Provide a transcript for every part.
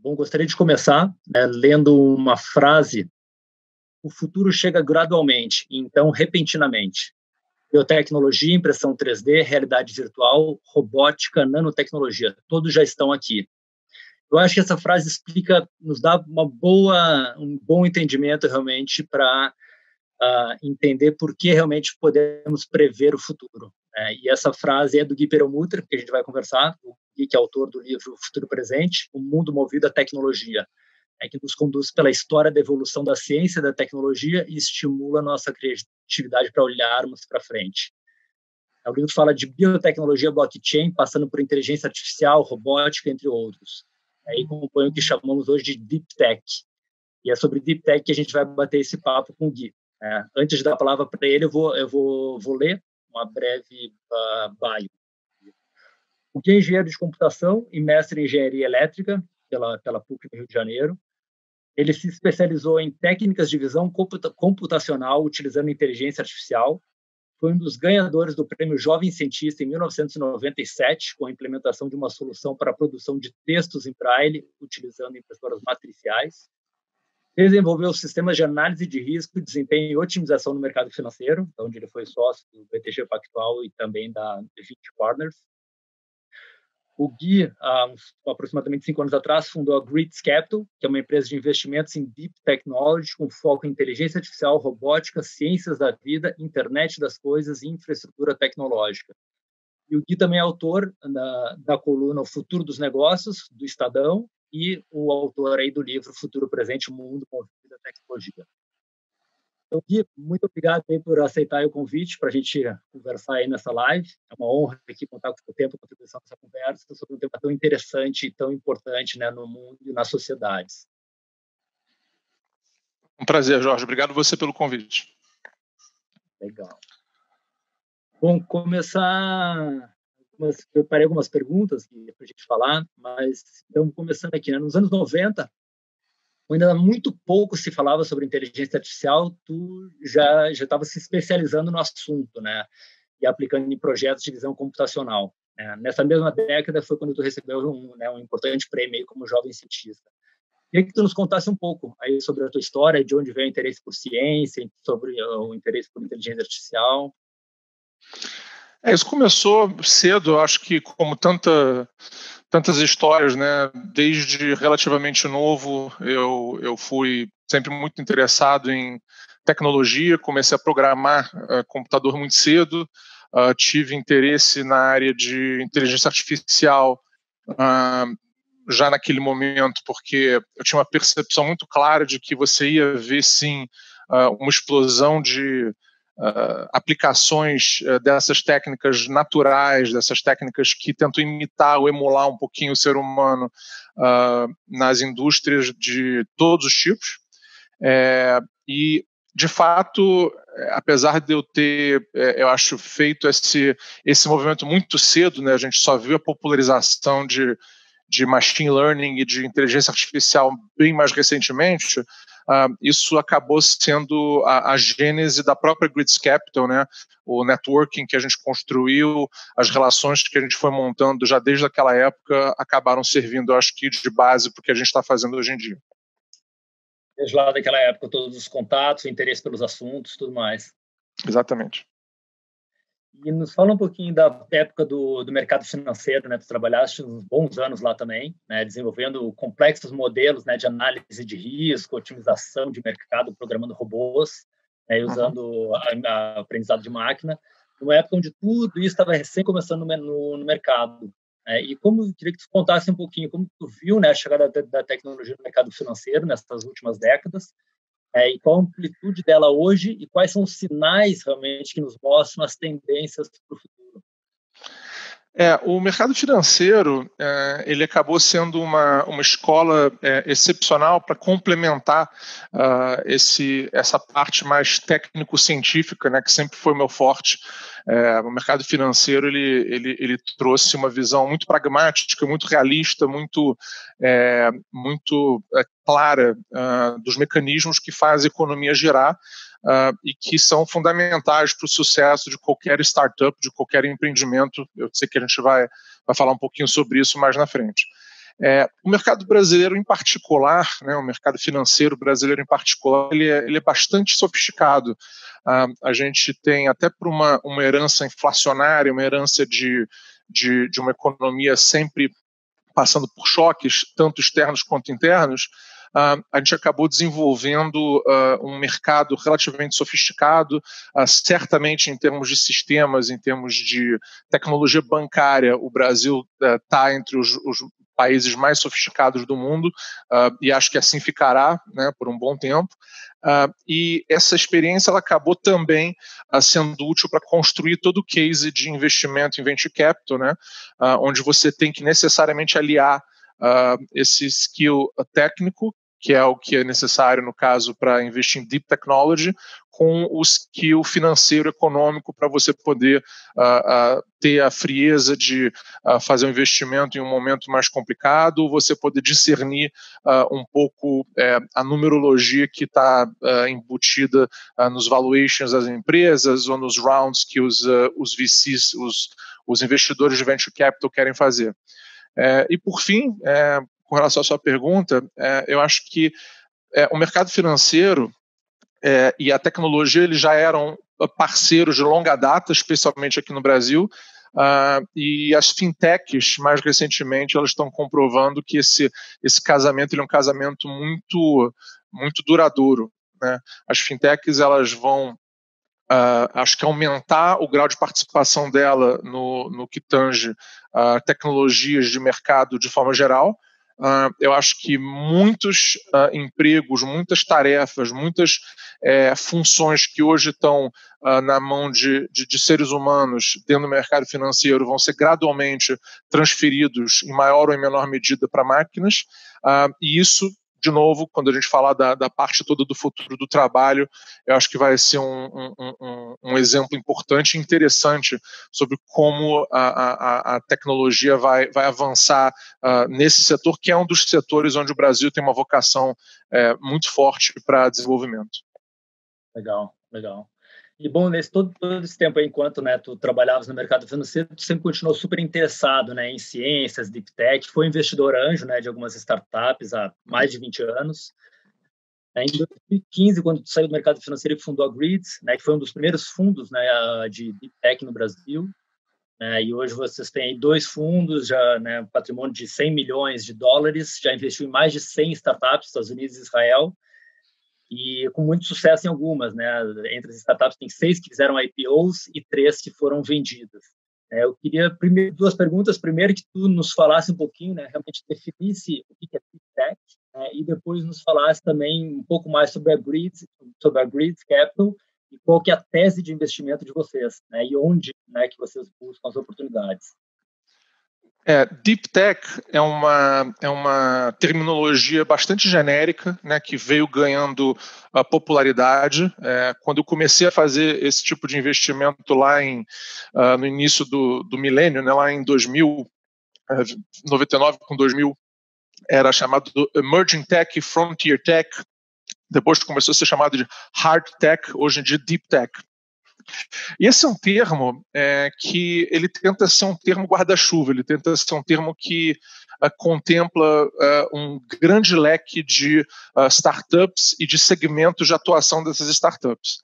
Bom, gostaria de começar, lendo uma frase: o futuro chega gradualmente, então repentinamente. Biotecnologia, impressão 3D, realidade virtual, robótica, nanotecnologia, todos já estão aqui. Eu acho que essa frase explica, nos dá um bom entendimento realmente para entender por que realmente podemos prever o futuro. E essa frase é do Guy Perlmutter, que a gente vai conversar, o Gui, que é autor do livro Futuro Presente, O Mundo Movido à Tecnologia, que nos conduz pela história da evolução da ciência e da tecnologia e estimula a nossa criatividade para olharmos para frente. O livro fala de biotecnologia, blockchain, passando por inteligência artificial, robótica, entre outros. E compõe o que chamamos hoje de Deep Tech. E é sobre Deep Tech que a gente vai bater esse papo com o Gui. Antes de dar a palavra para ele, eu vou ler uma breve bio. O Gui é engenheiro de computação e mestre em engenharia elétrica pela PUC do Rio de Janeiro. Ele se especializou em técnicas de visão computacional utilizando inteligência artificial. Foi um dos ganhadores do Prêmio Jovem Cientista em 1997, com a implementação de uma solução para a produção de textos em braille, utilizando impressoras matriciais. Desenvolveu sistemas de análise de risco, desempenho e otimização no mercado financeiro, onde ele foi sócio do BTG Pactual e também da 20 Partners. O Gui, há aproximadamente 5 anos atrás, fundou a Grids Capital, que é uma empresa de investimentos em Deep Technology, com foco em inteligência artificial, robótica, ciências da vida, internet das coisas e infraestrutura tecnológica. E o Gui também é autor da coluna O Futuro dos Negócios, do Estadão, e o autor aí do livro Futuro Presente, O Mundo Movido à Tecnologia. Então, Gui, muito obrigado aí por aceitar o convite para a gente conversar aí nessa live. É uma honra aqui contar com o seu tempo e contribuição nessa conversa sobre um tema tão interessante e tão importante, no mundo e nas sociedades. Um prazer, Jorge. Obrigado você pelo convite. Legal. Bom, começar... Preparei algumas perguntas para a gente falar, mas então, começando aqui, nos anos 90, ainda muito pouco se falava sobre inteligência artificial, tu já estava se especializando no assunto, e aplicando em projetos de visão computacional. Nessa mesma década foi quando tu recebeu um importante prêmio como jovem cientista. Queria que tu nos contasse um pouco aí sobre a tua história, de onde veio o interesse por ciência, sobre o interesse por inteligência artificial. Isso começou cedo, eu acho que como tantas histórias, desde relativamente novo, eu fui sempre muito interessado em tecnologia, comecei a programar computador muito cedo, tive interesse na área de inteligência artificial já naquele momento, porque eu tinha uma percepção muito clara de que você ia ver, sim, uma explosão de aplicações dessas técnicas naturais, dessas técnicas que tentam imitar ou emular um pouquinho o ser humano nas indústrias de todos os tipos. E, de fato, apesar de eu ter, eu acho, feito esse movimento muito cedo, a gente só viu a popularização de machine learning e de inteligência artificial bem mais recentemente. Isso acabou sendo a gênese da própria Grids Capital, o networking que a gente construiu, as relações que a gente foi montando já desde aquela época acabaram servindo, eu acho que, de base para o que a gente está fazendo hoje em dia. Desde lá daquela época, todos os contatos, o interesse pelos assuntos, tudo mais. Exatamente. E nos fala um pouquinho da época do mercado financeiro, Tu trabalhaste uns bons anos lá também, desenvolvendo complexos modelos, de análise de risco, otimização de mercado, programando robôs, usando a aprendizado de máquina, numa época onde tudo isso estava recém começando no mercado. E eu queria que tu contasse um pouquinho como tu viu, a chegada da tecnologia no mercado financeiro nessas últimas décadas, e qual a amplitude dela hoje e quais são os sinais realmente que nos mostram as tendências para o futuro. O mercado financeiro ele acabou sendo uma escola excepcional para complementar essa parte mais técnico-científica, que sempre foi meu forte. O mercado financeiro ele trouxe uma visão muito pragmática, muito realista, muito clara dos mecanismos que fazem a economia girar. E que são fundamentais para o sucesso de qualquer startup, de qualquer empreendimento. Eu sei que a gente vai falar um pouquinho sobre isso mais na frente. O mercado brasileiro em particular, né, o mercado financeiro brasileiro em particular, ele é bastante sofisticado. A gente tem, até por uma herança inflacionária, uma herança de uma economia sempre passando por choques, tanto externos quanto internos, a gente acabou desenvolvendo um mercado relativamente sofisticado, certamente em termos de sistemas, em termos de tecnologia bancária, o Brasil está entre os países mais sofisticados do mundo, e acho que assim ficará, né, por um bom tempo. E essa experiência ela acabou também sendo útil para construir todo o case de investimento em venture capital, né, onde você tem que necessariamente aliar esse skill técnico, que é o que é necessário, no caso, para investir em deep technology, com o skill financeiro econômico para você poder ter a frieza de fazer um investimento em um momento mais complicado, você poder discernir um pouco a numerologia que está embutida nos valuations das empresas ou nos rounds que os VCs, os investidores de venture capital querem fazer. E por fim, com relação à sua pergunta, eu acho que o mercado financeiro e a tecnologia eles já eram parceiros de longa data, especialmente aqui no Brasil, e as fintechs, mais recentemente, elas estão comprovando que esse casamento ele é um casamento muito, muito duradouro, né? As fintechs elas vão acho que aumentar o grau de participação dela no que tange tecnologias de mercado de forma geral. Eu acho que muitos empregos, muitas tarefas, muitas funções que hoje estão na mão de seres humanos dentro do mercado financeiro vão ser gradualmente transferidos em maior ou em menor medida para máquinas, e isso, de novo, quando a gente falar da parte toda do futuro do trabalho, eu acho que vai ser um exemplo importante e interessante sobre como a tecnologia vai avançar nesse setor, que é um dos setores onde o Brasil tem uma vocação muito forte para desenvolvimento. Legal, legal. E, bom, nesse todo esse tempo aí, enquanto, né, tu trabalhavas no mercado financeiro, tu sempre continuou super interessado, né, em ciências, deep tech, foi investidor anjo, né, de algumas startups há mais de 20 anos. Em 2015, quando tu saiu do mercado financeiro e fundou a Grids, né, que foi um dos primeiros fundos, né, de deep tech no Brasil, né, e hoje vocês têm aí 2 fundos, já, né, patrimônio de 100 milhões de dólares, já investiu em mais de 100 startups, Estados Unidos e Israel, e com muito sucesso em algumas, né? Entre as startups tem 6 que fizeram IPOs e 3 que foram vendidas. Eu queria primeiro 2 perguntas. Primeiro que tu nos falasse um pouquinho, né? Realmente definisse o que é Deep Tech, né? E depois nos falasse também um pouco mais sobre a Grids Capital e qual que é a tese de investimento de vocês, né? E onde, né, que vocês buscam as oportunidades. Deep Tech é uma terminologia bastante genérica, né, que veio ganhando popularidade. Quando eu comecei a fazer esse tipo de investimento lá no início do milênio, né, lá em 2000, 99 com 2000, era chamado Emerging Tech e Frontier Tech. Depois começou a ser chamado de Hard Tech, hoje em dia Deep Tech. E esse é um termo que ele tenta ser um termo guarda-chuva, ele tenta ser um termo que contempla um grande leque de startups e de segmentos de atuação dessas startups.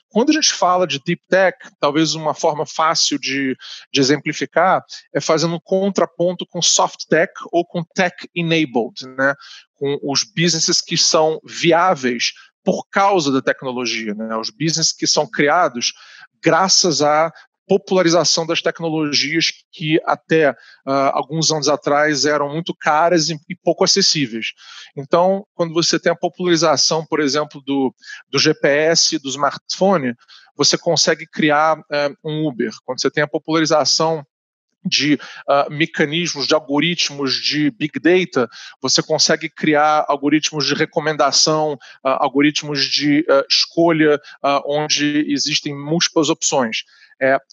Quando a gente fala de Deep Tech, talvez uma forma fácil de exemplificar é fazendo um contraponto com Soft Tech ou com Tech Enabled, né? Com os businesses que são viáveis por causa da tecnologia, né? Os businesses que são criados graças à popularização das tecnologias que até alguns anos atrás eram muito caras e pouco acessíveis. Então, quando você tem a popularização, por exemplo, do GPS, do smartphone, você consegue criar um Uber. Quando você tem a popularização de mecanismos, de algoritmos de Big Data, você consegue criar algoritmos de recomendação, algoritmos de escolha, onde existem múltiplas opções.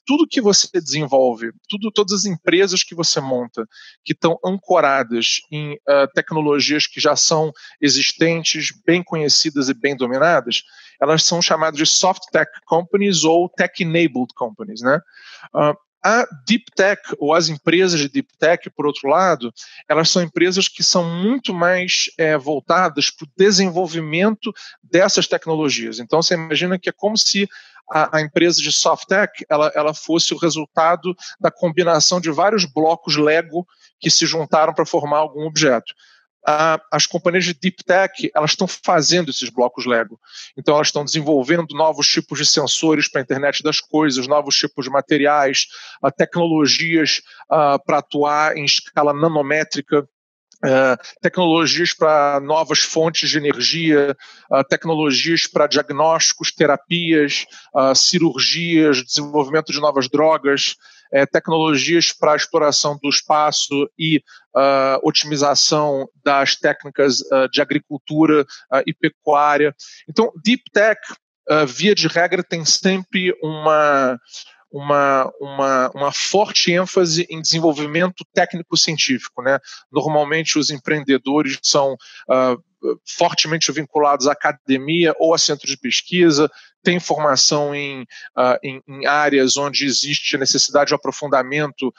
Tudo que você desenvolve, todas as empresas que você monta, que estão ancoradas em tecnologias que já são existentes, bem conhecidas e bem dominadas, elas são chamadas de soft tech companies ou tech-enabled companies, né? A Deep Tech, ou as empresas de Deep Tech, por outro lado, elas são empresas que são muito mais voltadas para o desenvolvimento dessas tecnologias. Então, você imagina que é como se a empresa de Soft Tech ela fosse o resultado da combinação de vários blocos Lego que se juntaram para formar algum objeto. As companhias de Deep Tech, elas estão fazendo esses blocos Lego. Então, elas estão desenvolvendo novos tipos de sensores para a internet das coisas, novos tipos de materiais, tecnologias para atuar em escala nanométrica, tecnologias para novas fontes de energia, tecnologias para diagnósticos, terapias, cirurgias, desenvolvimento de novas drogas, tecnologias para a exploração do espaço e otimização das técnicas de agricultura e pecuária. Então, Deep Tech, via de regra, tem sempre uma forte ênfase em desenvolvimento técnico-científico, né? Normalmente os empreendedores são fortemente vinculados à academia ou a centro de pesquisa, têm formação em áreas onde existe a necessidade de aprofundamento,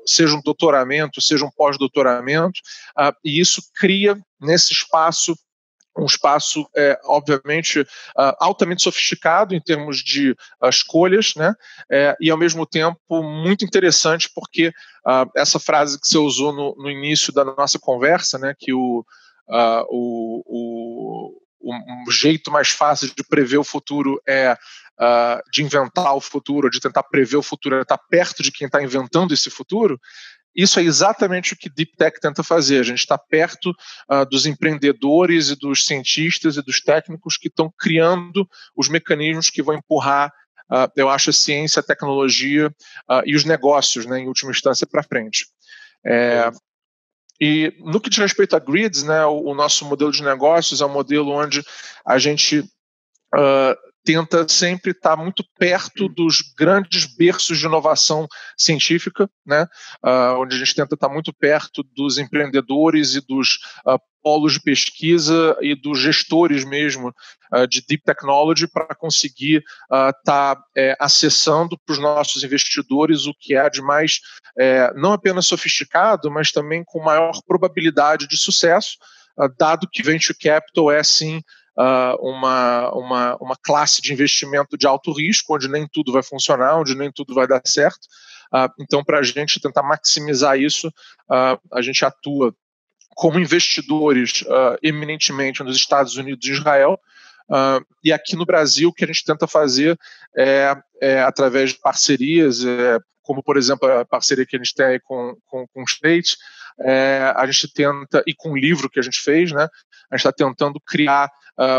seja um doutoramento, seja um pós-doutoramento, e isso cria nesse espaço um espaço, obviamente, altamente sofisticado em termos de escolhas, né? E, ao mesmo tempo, muito interessante, porque essa frase que você usou no início da nossa conversa, né, que o jeito mais fácil de prever o futuro de inventar o futuro, de tentar prever o futuro, é estar perto de quem está inventando esse futuro. Isso é exatamente o que Deep Tech tenta fazer. A gente está perto dos empreendedores e dos cientistas e dos técnicos que estão criando os mecanismos que vão empurrar, eu acho, a ciência, a tecnologia e os negócios, né, em última instância, para frente. E no que diz respeito a grids, né, o nosso modelo de negócios é um modelo onde a gente tenta sempre estar muito perto dos grandes berços de inovação científica, né? Onde a gente tenta estar muito perto dos empreendedores e dos polos de pesquisa e dos gestores mesmo de Deep Technology para conseguir estar acessando para os nossos investidores o que é de mais, não apenas sofisticado, mas também com maior probabilidade de sucesso, dado que Venture Capital é, sim, uma classe de investimento de alto risco, onde nem tudo vai funcionar, onde nem tudo vai dar certo. Então, para a gente tentar maximizar isso, a gente atua como investidores eminentemente nos Estados Unidos e Israel, e aqui no Brasil o que a gente tenta fazer é através de parcerias, como, por exemplo, a parceria que a gente tem aí com o State, a gente tenta, e com o livro que a gente fez, né, a gente está tentando criar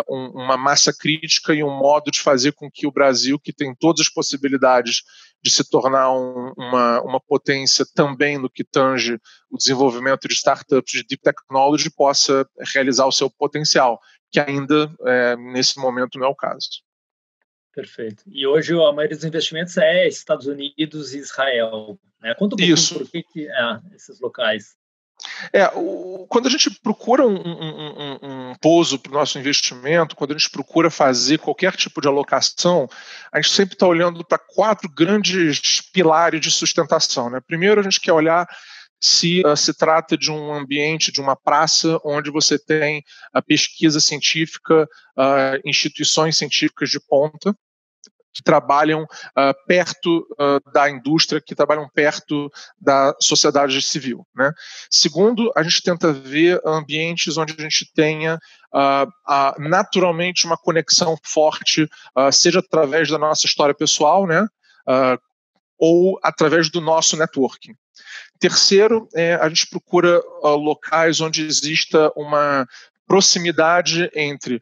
uma massa crítica e um modo de fazer com que o Brasil, que tem todas as possibilidades de se tornar uma potência também no que tange o desenvolvimento de startups de Deep Technology, possa realizar o seu potencial, que ainda, nesse momento, não é o caso. Perfeito. E hoje a maioria dos investimentos é Estados Unidos e Israel, né? Conta um pouquinho por que esses locais. Quando a gente procura um pouso para o nosso investimento, quando a gente procura fazer qualquer tipo de alocação, a gente sempre está olhando para 4 grandes pilares de sustentação, né? Primeiro, a gente quer olhar se se trata de um ambiente, de uma praça, onde você tem a pesquisa científica, instituições científicas de ponta, que trabalham perto da indústria, que trabalham perto da sociedade civil, né? Segundo, a gente tenta ver ambientes onde a gente tenha naturalmente uma conexão forte, seja através da nossa história pessoal, né? Ou através do nosso networking. Terceiro, a gente procura locais onde exista uma proximidade entre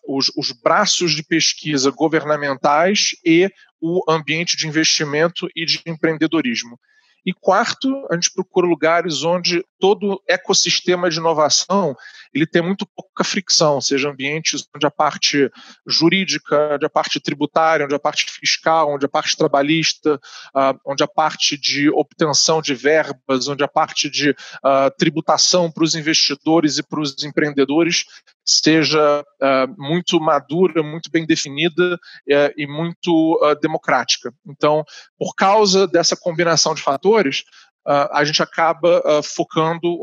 os braços de pesquisa governamentais e o ambiente de investimento e de empreendedorismo. E quarto, a gente procura lugares onde todo o ecossistema de inovação ele tem muito pouca fricção, seja ambientes onde a parte jurídica, onde a parte tributária, onde a parte fiscal, onde a parte trabalhista, onde a parte de obtenção de verbas, onde a parte de tributação para os investidores e para os empreendedores seja muito madura, muito bem definida e muito democrática. Então, por causa dessa combinação de fatores, a gente acaba focando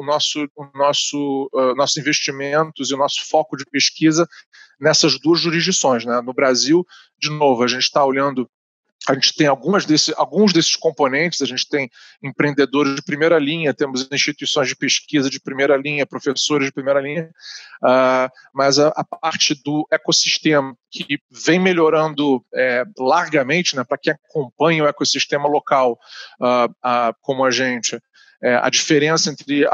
nossos investimentos e o nosso foco de pesquisa nessas duas jurisdições, né? No Brasil, de novo, a gente está olhando. A gente tem alguns desses componentes, a gente tem empreendedores de primeira linha, temos instituições de pesquisa de primeira linha, professores de primeira linha, mas a parte do ecossistema que vem melhorando largamente, né, para quem acompanha o ecossistema local, como a gente, a diferença entre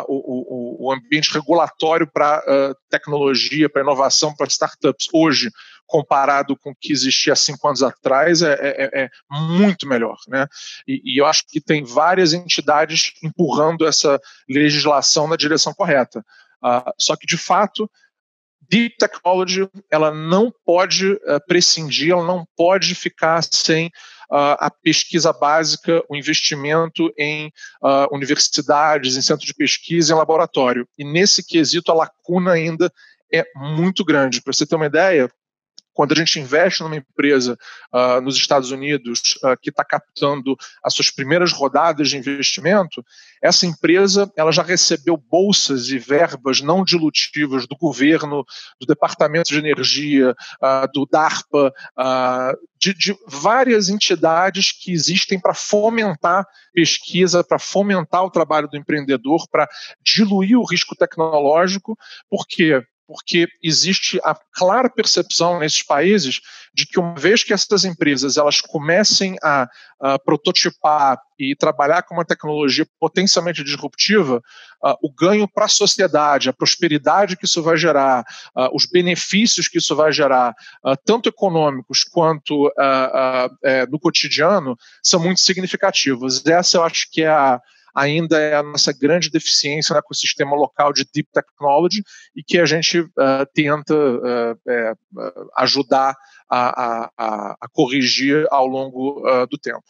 o ambiente regulatório para tecnologia, para inovação, para startups hoje, comparado com o que existia há 5 anos atrás, é muito melhor, né? E eu acho que tem várias entidades empurrando essa legislação na direção correta. Só que, de fato, Deep Technology, ela não pode prescindir, ela não pode ficar sem a pesquisa básica, o investimento em universidades, em centros de pesquisa, em laboratório. E nesse quesito, a lacuna ainda é muito grande. Para você ter uma ideia, quando a gente investe numa empresa nos Estados Unidos que está captando as suas primeiras rodadas de investimento, essa empresa ela já recebeu bolsas e verbas não dilutivas do governo, do Departamento de Energia, do DARPA, de várias entidades que existem para fomentar pesquisa, para fomentar o trabalho do empreendedor, para diluir o risco tecnológico. Por quê? Porque existe a clara percepção nesses países de que uma vez que essas empresas elas comecem a prototipar e trabalhar com uma tecnologia potencialmente disruptiva, o ganho para a sociedade, a prosperidade que isso vai gerar, os benefícios que isso vai gerar, tanto econômicos quanto no cotidiano, são muito significativos. Essa eu acho que ainda é a nossa grande deficiência no ecossistema local de Deep Technology e que a gente tenta ajudar a corrigir ao longo do tempo.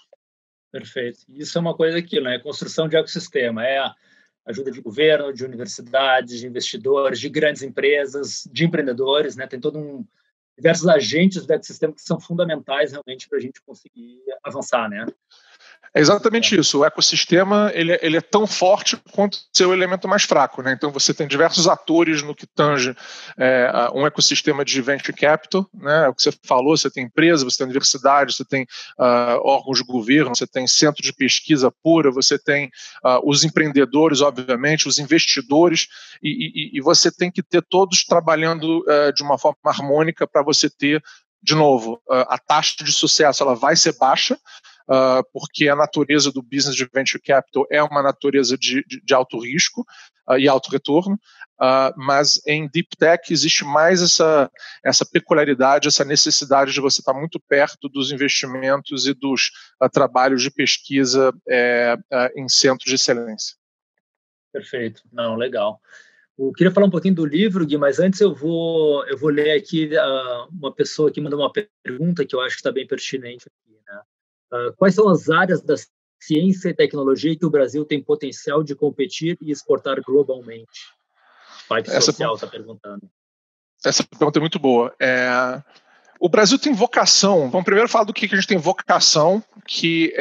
Perfeito. Isso é uma coisa aqui, né? Construção de ecossistema, a ajuda de governo, de universidades, de investidores, de grandes empresas, de empreendedores, né? Tem diversos agentes do ecossistema que são fundamentais realmente para a gente conseguir avançar, né? É exatamente isso. O ecossistema ele é tão forte quanto seu elemento mais fraco, né? Então você tem diversos atores no que tange um ecossistema de venture capital, né? É o que você falou, você tem empresa, você tem universidade, você tem órgãos de governo, você tem centro de pesquisa pura, você tem os empreendedores, obviamente, os investidores, e você tem que ter todos trabalhando de uma forma harmônica para você ter, de novo, a taxa de sucesso ela vai ser baixa, porque a natureza do business de venture capital é uma natureza de alto risco e alto retorno, mas em deep tech existe mais essa peculiaridade, essa necessidade de você estar muito perto dos investimentos e dos trabalhos de pesquisa em centros de excelência. Perfeito. Não, legal. Eu queria falar um pouquinho do livro, Gui, mas antes eu vou ler aqui uma pessoa que mandou uma pergunta que eu acho que está bem pertinente aqui, né? Quais são as áreas da ciência e tecnologia que o Brasil tem potencial de competir e exportar globalmente? Pai Social está perguntando. Essa pergunta é muito boa. O Brasil tem vocação. Vamos primeiro falar do que a gente tem vocação, que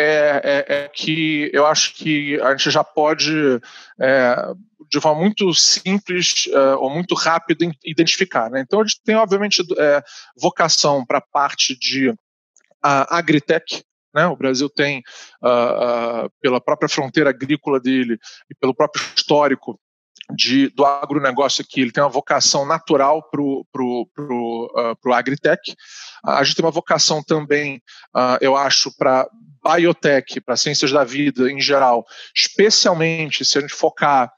que eu acho que a gente já pode, de forma muito simples ou muito rápida, identificar, né? Então a gente tem, obviamente, vocação para a parte de agritech. Né? O Brasil tem, pela própria fronteira agrícola dele e pelo próprio histórico do agronegócio aqui, ele tem uma vocação natural para o agritech. A gente tem uma vocação também, eu acho, para biotech, para ciências da vida em geral, especialmente se a gente focar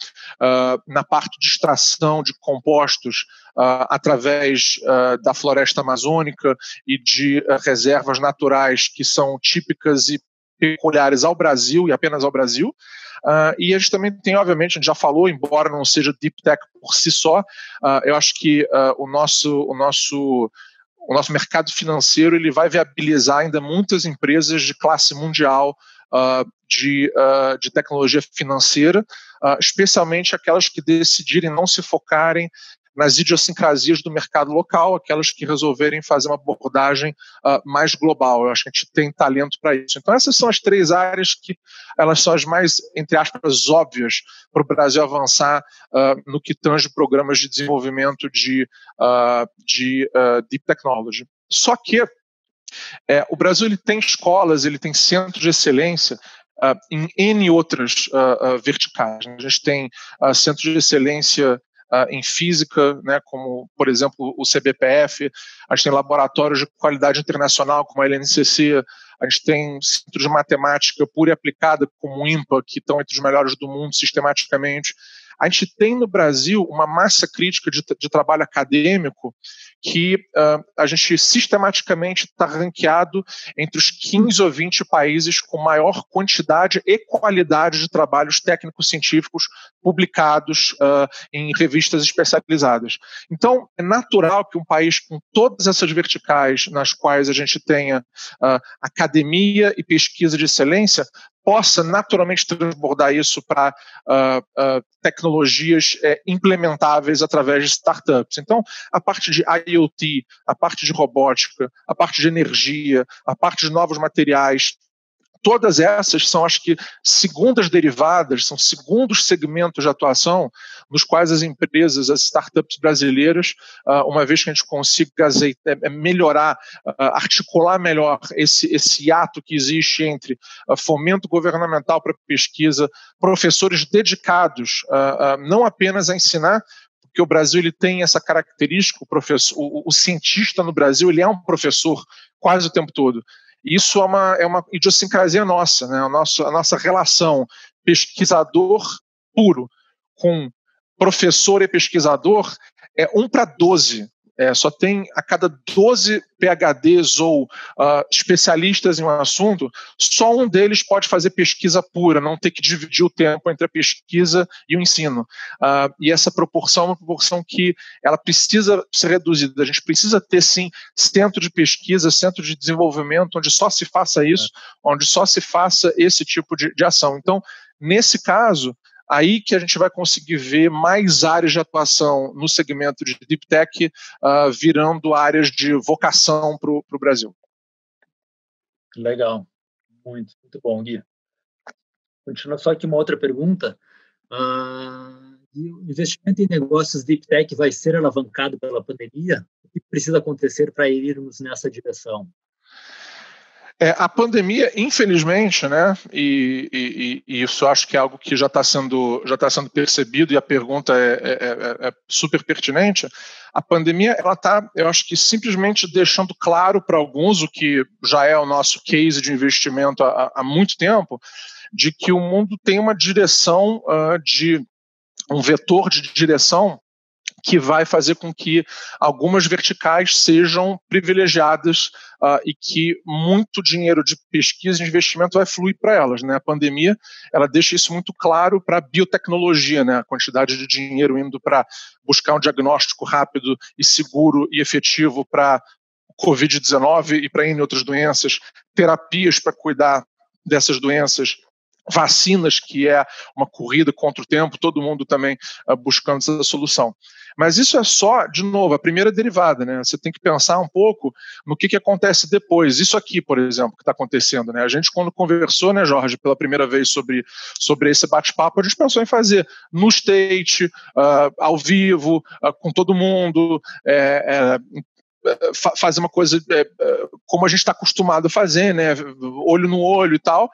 na parte de extração de compostos através da floresta amazônica e de reservas naturais que são típicas e peculiares ao Brasil e apenas ao Brasil. E a gente também tem, obviamente, a gente já falou, embora não seja Deep Tech por si só, eu acho que o nosso mercado financeiro ele vai viabilizar ainda muitas empresas de classe mundial de tecnologia financeira, especialmente aquelas que decidirem não se focarem nas idiosincrasias do mercado local, aquelas que resolverem fazer uma abordagem mais global. Eu acho que a gente tem talento para isso. Então, essas são as 3 áreas que elas são as mais, entre aspas, óbvias para o Brasil avançar no que tange programas de desenvolvimento de Deep Technology. Só que o Brasil ele tem escolas, ele tem centros de excelência em N outras verticais. A gente tem centros de excelência em física, né, como, por exemplo, o CBPF, a gente tem laboratórios de qualidade internacional, como a LNCC, a gente tem centros de matemática pura e aplicada, como o IMPA, que estão entre os melhores do mundo sistematicamente. A gente tem no Brasil uma massa crítica de trabalho acadêmico que a gente sistematicamente está ranqueado entre os 15 ou 20 países com maior quantidade e qualidade de trabalhos técnico-científicos publicados em revistas especializadas. Então, é natural que um país com todas essas verticais nas quais a gente tenha academia e pesquisa de excelência possa naturalmente transbordar isso para tecnologias implementáveis através de startups. Então, a parte de IoT, a parte de robótica, a parte de energia, a parte de novos materiais, todas essas são, acho que, segundas derivadas, são segundos segmentos de atuação nos quais as empresas, as startups brasileiras, uma vez que a gente consiga melhorar, articular melhor esse ato que existe entre fomento governamental para pesquisa, professores dedicados não apenas a ensinar, porque o Brasil ele tem essa característica, o cientista no Brasil ele é um professor quase o tempo todo. Isso é uma idiosincrasia nossa, né? A nossa relação pesquisador puro com professor e pesquisador é 1:12. Só tem a cada 12 PhDs ou especialistas em um assunto, só um deles pode fazer pesquisa pura, não ter que dividir o tempo entre a pesquisa e o ensino. E essa proporção é uma proporção que ela precisa ser reduzida. A gente precisa ter, sim, centro de pesquisa, centro de desenvolvimento, onde só se faça isso, onde só se faça esse tipo de ação. Então, nesse caso, aí que a gente vai conseguir ver mais áreas de atuação no segmento de Deep Tech virando áreas de vocação para o Brasil. Legal. Muito bom, Gui. Continua só aqui uma outra pergunta. E o investimento em negócios Deep Tech vai ser alavancado pela pandemia? O que precisa acontecer para irmos nessa direção? A pandemia, infelizmente, né, e isso acho que é algo que já está sendo percebido e a pergunta é super pertinente. A pandemia, ela está, eu acho que simplesmente deixando claro para alguns, o que já é o nosso case de investimento há muito tempo, de que o mundo tem uma direção, um vetor de direção que vai fazer com que algumas verticais sejam privilegiadas e que muito dinheiro de pesquisa e investimento vai fluir para elas, né? A pandemia, ela deixa isso muito claro para a biotecnologia, né? A quantidade de dinheiro indo para buscar um diagnóstico rápido e seguro e efetivo para Covid-19 e para N outras doenças, terapias para cuidar dessas doenças, vacinas, que é uma corrida contra o tempo, todo mundo também buscando essa solução. Mas isso é só, de novo, a primeira derivada, né? Você tem que pensar um pouco no que acontece depois. Isso aqui, por exemplo, que está acontecendo, né? A gente, quando conversou, né, Jorge, pela primeira vez sobre esse bate-papo, a gente pensou em fazer no state, ao vivo, com todo mundo, fazer uma coisa como a gente está acostumado a fazer, né, olho no olho e tal,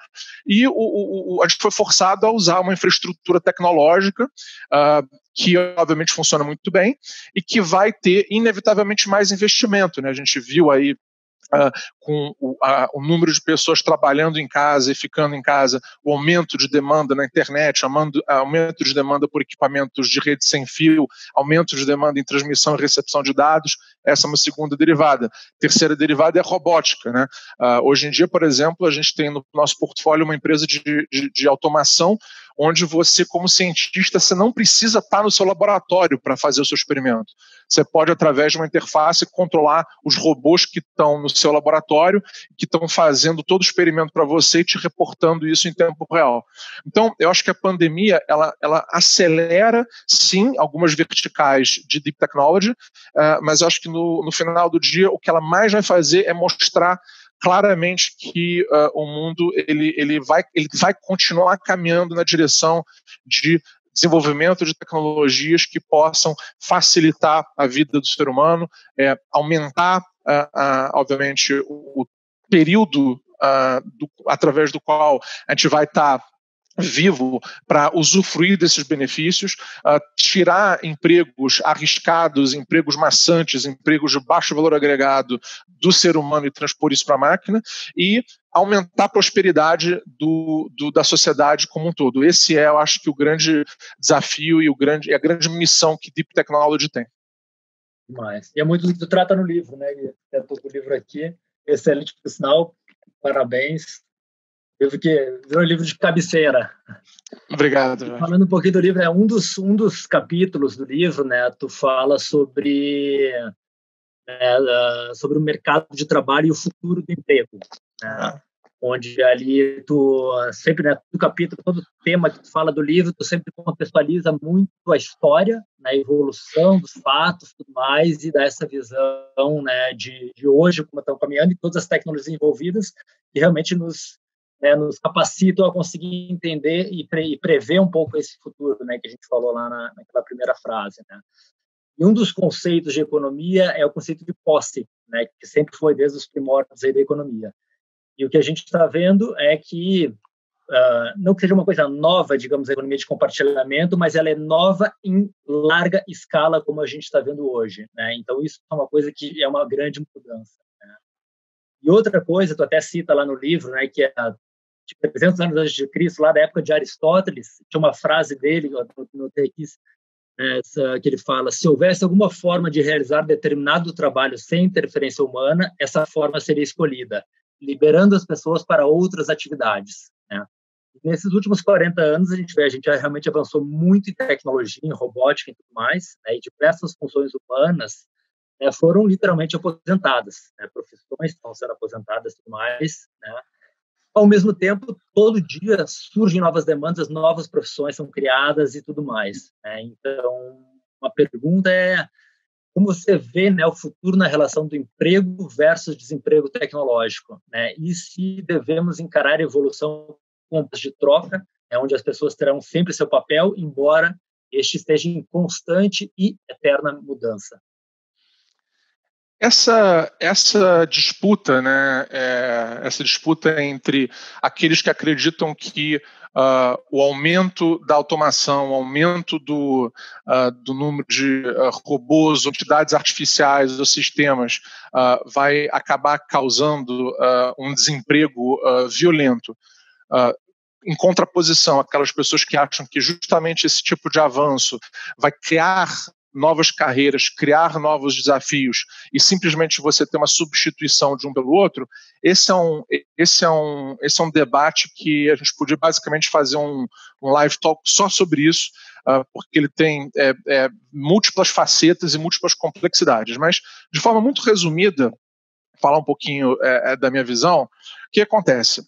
e a gente foi forçado a usar uma infraestrutura tecnológica que obviamente funciona muito bem e que vai ter inevitavelmente mais investimento, né? A gente viu aí com o número de pessoas trabalhando em casa e ficando em casa, o aumento de demanda na internet, aumento de demanda por equipamentos de rede sem fio, aumento de demanda em transmissão e recepção de dados, essa é uma segunda derivada. Terceira derivada é a robótica, né? Hoje em dia, por exemplo, a gente tem no nosso portfólio uma empresa de automação, onde você, como cientista, você não precisa estar no seu laboratório para fazer o seu experimento. Você pode, através de uma interface, controlar os robôs que estão no seu laboratório, que estão fazendo todo o experimento para você e te reportando isso em tempo real. Então, eu acho que a pandemia, ela acelera, sim, algumas verticais de Deep Technology, mas eu acho que no final do dia, o que ela mais vai fazer é mostrar claramente que o mundo ele vai continuar caminhando na direção de desenvolvimento de tecnologias que possam facilitar a vida do ser humano, aumentar, obviamente, o período através do qual a gente vai estar vivo para usufruir desses benefícios, tirar empregos arriscados, empregos maçantes, empregos de baixo valor agregado do ser humano e transpor isso para a máquina e aumentar a prosperidade da sociedade como um todo. Esse eu acho que o grande desafio e a grande missão que Deep Technology tem. Demais. E é muito do que tu trata no livro, né? Eu estou com o livro aqui, excelente por sinal, parabéns. Livro que virou livro de cabeceira. Obrigado. Falando um pouquinho do livro, um dos capítulos do livro, né? Tu fala sobre o mercado de trabalho e o futuro do emprego, né? Onde ali tu sempre, né, todo capítulo, todo tema que tu fala do livro, tu sempre contextualiza muito a história, né, a evolução dos fatos, tudo mais, e dá essa visão, né, de hoje, como estão caminhando, e todas as tecnologias envolvidas, que realmente nos capacitam a conseguir entender e prever um pouco esse futuro, né, que a gente falou lá naquela primeira frase, né. E um dos conceitos de economia é o conceito de posse, né, que sempre foi desde os primórdios aí da economia. E o que a gente está vendo é que, não que seja uma coisa nova, digamos, a economia de compartilhamento, mas ela é nova em larga escala, como a gente está vendo hoje, né? Então, isso é uma coisa que é uma grande mudança, né? E outra coisa, tu até cita lá no livro, né, que é de 300 anos antes de Cristo, lá da época de Aristóteles, tinha uma frase dele, eu notei aqui, que ele fala: se houvesse alguma forma de realizar determinado trabalho sem interferência humana, essa forma seria escolhida, liberando as pessoas para outras atividades, né? Nesses últimos 40 anos, a gente realmente avançou muito em tecnologia, em robótica e tudo mais, né? E diversas funções humanas foram literalmente aposentadas, né? Profissões estão sendo aposentadas e tudo mais, né? Ao mesmo tempo, todo dia surgem novas demandas, novas profissões são criadas e tudo mais, né? Então, uma pergunta é: como você vê, né, o futuro na relação do emprego versus desemprego tecnológico, né? E se devemos encarar a evolução como de troca, onde as pessoas terão sempre seu papel, embora este esteja em constante e eterna mudança? Essa disputa, né, essa disputa entre aqueles que acreditam que o aumento da automação, o aumento do número de robôs, entidades artificiais ou sistemas vai acabar causando um desemprego violento. Em contraposição àquelas pessoas que acham que justamente esse tipo de avanço vai criar novas carreiras, criar novos desafios e simplesmente você ter uma substituição de um pelo outro, esse é um debate que a gente podia basicamente fazer um live talk só sobre isso, porque ele tem múltiplas facetas e múltiplas complexidades. Mas, de forma muito resumida, falar um pouquinho da minha visão, o que acontece?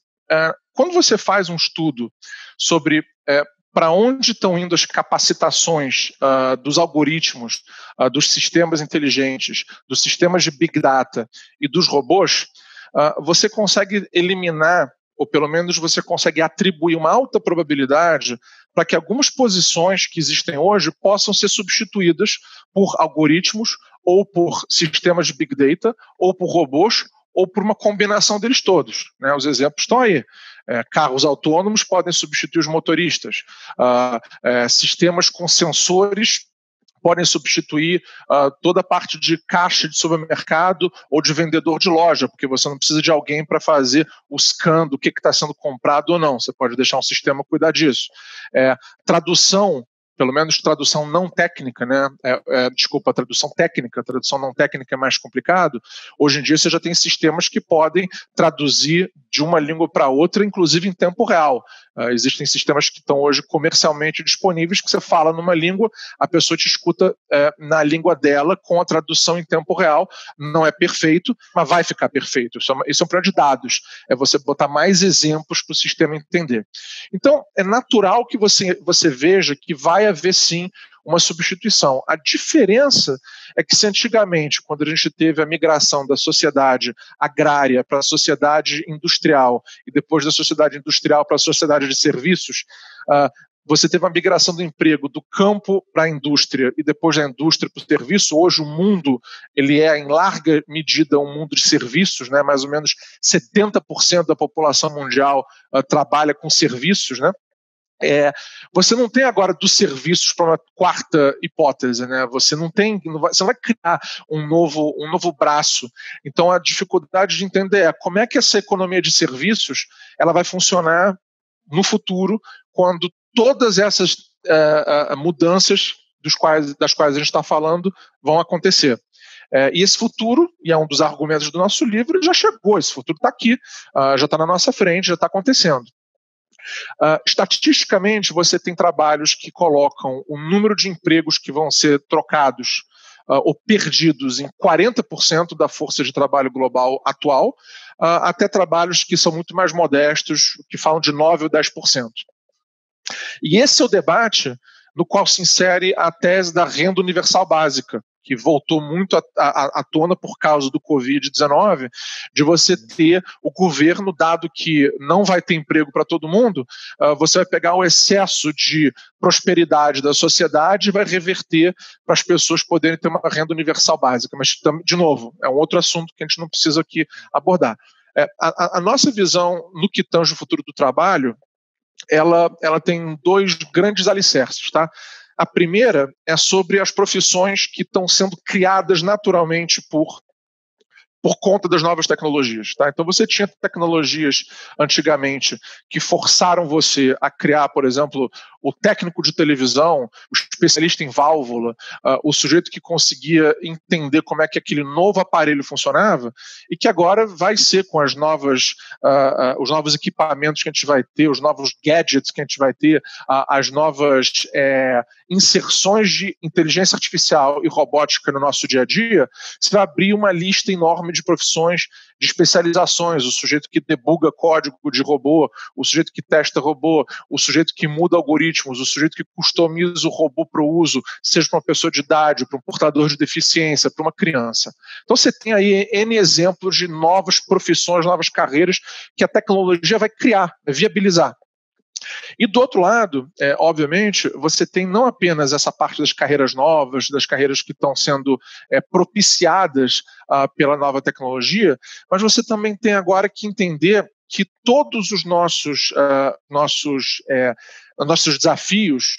Quando você faz um estudo sobre para onde estão indo as capacitações dos algoritmos, dos sistemas inteligentes, dos sistemas de Big Data e dos robôs, você consegue eliminar, ou pelo menos você consegue atribuir uma alta probabilidade para que algumas posições que existem hoje possam ser substituídas por algoritmos, ou por sistemas de Big Data, ou por robôs, ou por uma combinação deles todos, né? Os exemplos estão aí. Carros autônomos podem substituir os motoristas. Sistemas com sensores podem substituir toda a parte de caixa de supermercado ou de vendedor de loja, porque você não precisa de alguém para fazer o scan do que está sendo comprado ou não. Você pode deixar um sistema cuidar disso. Tradução, pelo menos tradução não técnica, né? Tradução não técnica é mais complicado. Hoje em dia você já tem sistemas que podem traduzir de uma língua para outra, inclusive em tempo real. Existem sistemas que estão hoje comercialmente disponíveis, que você fala numa língua, a pessoa te escuta na língua dela, com a tradução em tempo real. Não é perfeito, mas vai ficar perfeito. Isso é um problema de dados. É você botar mais exemplos para o sistema entender. Então, é natural que você veja que vai haver, sim, uma substituição. A diferença é que se antigamente, quando a gente teve a migração da sociedade agrária para a sociedade industrial e depois da sociedade industrial para a sociedade de serviços, você teve uma migração do emprego do campo para a indústria e depois da indústria para o serviço. Hoje o mundo ele é, em larga medida, um mundo de serviços, né? Mais ou menos 70% da população mundial trabalha com serviços, né? Você não tem agora dos serviços para uma quarta hipótese, né? Você não vai criar um novo braço. Então a dificuldade de entender é como é que essa economia de serviços ela vai funcionar no futuro, quando todas essas mudanças das quais a gente está falando vão acontecer. E esse futuro, e é um dos argumentos do nosso livro, já chegou, esse futuro está aqui, já está na nossa frente, já está acontecendo. Estatisticamente, você tem trabalhos que colocam o número de empregos que vão ser trocados ou perdidos em 40% da força de trabalho global atual, até trabalhos que são muito mais modestos, que falam de 9% ou 10%. E esse é o debate no qual se insere a tese da renda universal básica, que voltou muito à tona por causa do Covid-19, de você ter o governo, dado que não vai ter emprego para todo mundo, você vai pegar o excesso de prosperidade da sociedade e vai reverter para as pessoas poderem ter uma renda universal básica. Mas, de novo, é um outro assunto que a gente não precisa aqui abordar. A nossa visão no que tange o futuro do trabalho, ela tem dois grandes alicerces, tá? A primeira é sobre as profissões que estão sendo criadas naturalmente por conta das novas tecnologias. Tá? Então você tinha tecnologias antigamente que forçaram você a criar, por exemplo, o técnico de televisão, o especialista em válvula, o sujeito que conseguia entender como é que aquele novo aparelho funcionava, e que agora vai ser com os novos equipamentos que a gente vai ter, os novos gadgets que a gente vai ter, as novas inserções de inteligência artificial e robótica no nosso dia a dia, você vai abrir uma lista enorme de profissões, de especializações, o sujeito que debuga código de robô, o sujeito que testa robô, o sujeito que muda algoritmos, o sujeito que customiza o robô para o uso, seja para uma pessoa de idade, para um portador de deficiência, para uma criança. Então você tem aí N exemplos de novas profissões, novas carreiras que a tecnologia vai criar, vai viabilizar. E do outro lado, obviamente, você tem não apenas essa parte das carreiras novas, das carreiras que estão sendo propiciadas pela nova tecnologia, mas você também tem agora que entender que todos os nossos desafios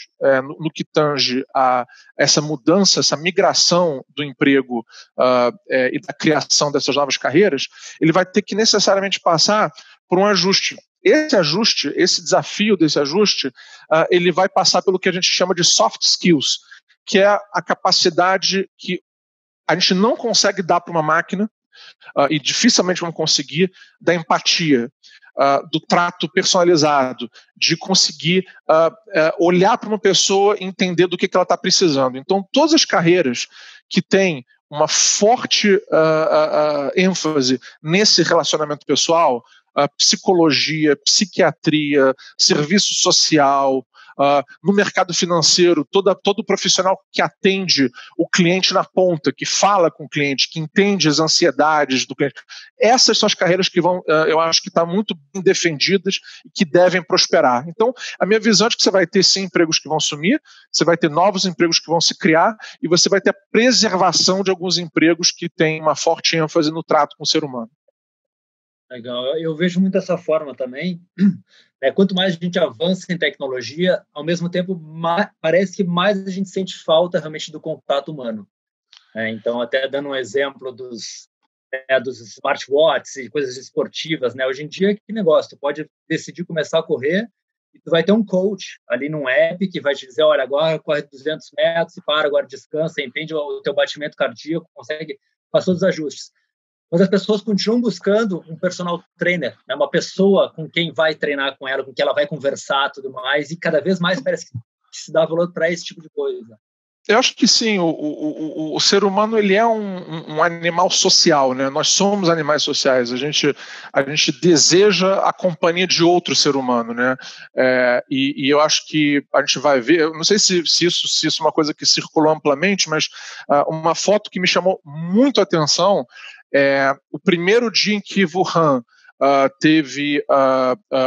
no que tange a essa mudança, essa migração do emprego e da criação dessas novas carreiras, ele vai ter que necessariamente passar por um ajuste. Esse desafio desse ajuste, ele vai passar pelo que a gente chama de soft skills, que é a capacidade que a gente não consegue dar para uma máquina, e dificilmente vamos conseguir, da empatia, do trato personalizado, de conseguir olhar para uma pessoa e entender do que ela está precisando. Então, todas as carreiras que têm uma forte ênfase nesse relacionamento pessoal, psicologia, psiquiatria, serviço social, no mercado financeiro, todo profissional que atende o cliente na ponta, que fala com o cliente, que entende as ansiedades do cliente. Essas são as carreiras que vão, eu acho que estão muito bem defendidas e que devem prosperar. Então, a minha visão é que você vai ter sim empregos que vão sumir, você vai ter novos empregos que vão se criar e você vai ter a preservação de alguns empregos que têm uma forte ênfase no trato com o ser humano. Legal, eu vejo muito dessa forma também, Quanto mais a gente avança em tecnologia, ao mesmo tempo, parece que mais a gente sente falta realmente do contato humano. Então, até dando um exemplo dos smartwatches e coisas esportivas, né? Hoje em dia, que negócio? Tu pode decidir começar a correr e tu vai ter um coach ali num app que vai te dizer, olha, agora corre 200 metros, para, agora descansa, entende o teu batimento cardíaco, consegue fazer todos os ajustes. Mas as pessoas continuam buscando um personal trainer, né? Uma pessoa com quem vai treinar com ela, com quem ela vai conversar, tudo mais, e cada vez mais parece que se dá valor para esse tipo de coisa. Eu acho que sim, o ser humano ele é um animal social, né? Nós somos animais sociais, a gente deseja a companhia de outro ser humano, né? E eu acho que a gente vai ver, eu não sei se isso é uma coisa que circulou amplamente, mas uma foto que me chamou muito a atenção é o primeiro dia em que Wuhan teve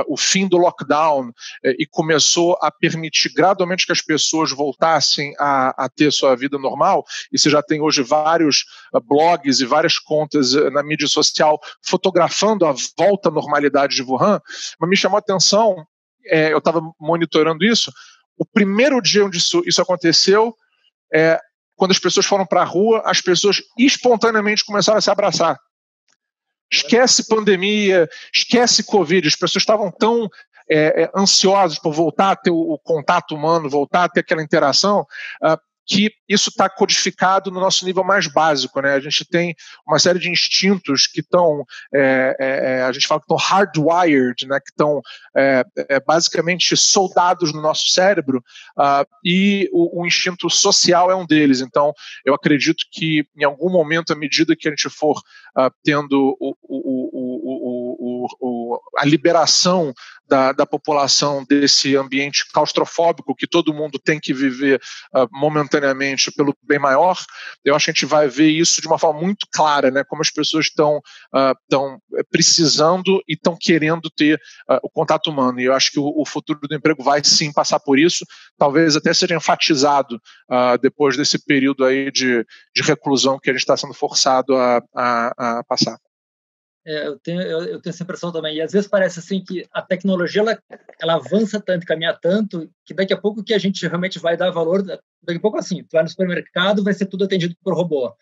o fim do lockdown e começou a permitir gradualmente que as pessoas voltassem a ter sua vida normal, e você já tem hoje vários blogs e várias contas na mídia social fotografando a volta à normalidade de Wuhan, mas me chamou a atenção, eu estava monitorando isso, o primeiro dia onde isso aconteceu, quando as pessoas foram para a rua, as pessoas espontaneamente começaram a se abraçar. Esquece pandemia, esquece Covid, as pessoas estavam tão ansiosas por voltar a ter o contato humano, voltar a ter aquela interação, que isso está codificado no nosso nível mais básico, né? A gente tem uma série de instintos que estão, a gente fala que estão hardwired, né? Que estão basicamente soldados no nosso cérebro, e o instinto social é um deles. Então, eu acredito que em algum momento, à medida que a gente for tendo a liberação da população desse ambiente claustrofóbico que todo mundo tem que viver momentaneamente pelo bem maior, eu acho que a gente vai ver isso de uma forma muito clara, né? Como as pessoas estão precisando e estão querendo ter o contato humano. E eu acho que o futuro do emprego vai sim passar por isso, talvez até seja enfatizado depois desse período aí de reclusão que a gente está sendo forçado a passar. Eu tenho essa impressão também. E às vezes parece assim que a tecnologia ela avança tanto, caminha tanto, que daqui a pouco que a gente realmente vai dar valor, daqui a pouco assim, tu vai no supermercado, vai ser tudo atendido por robô.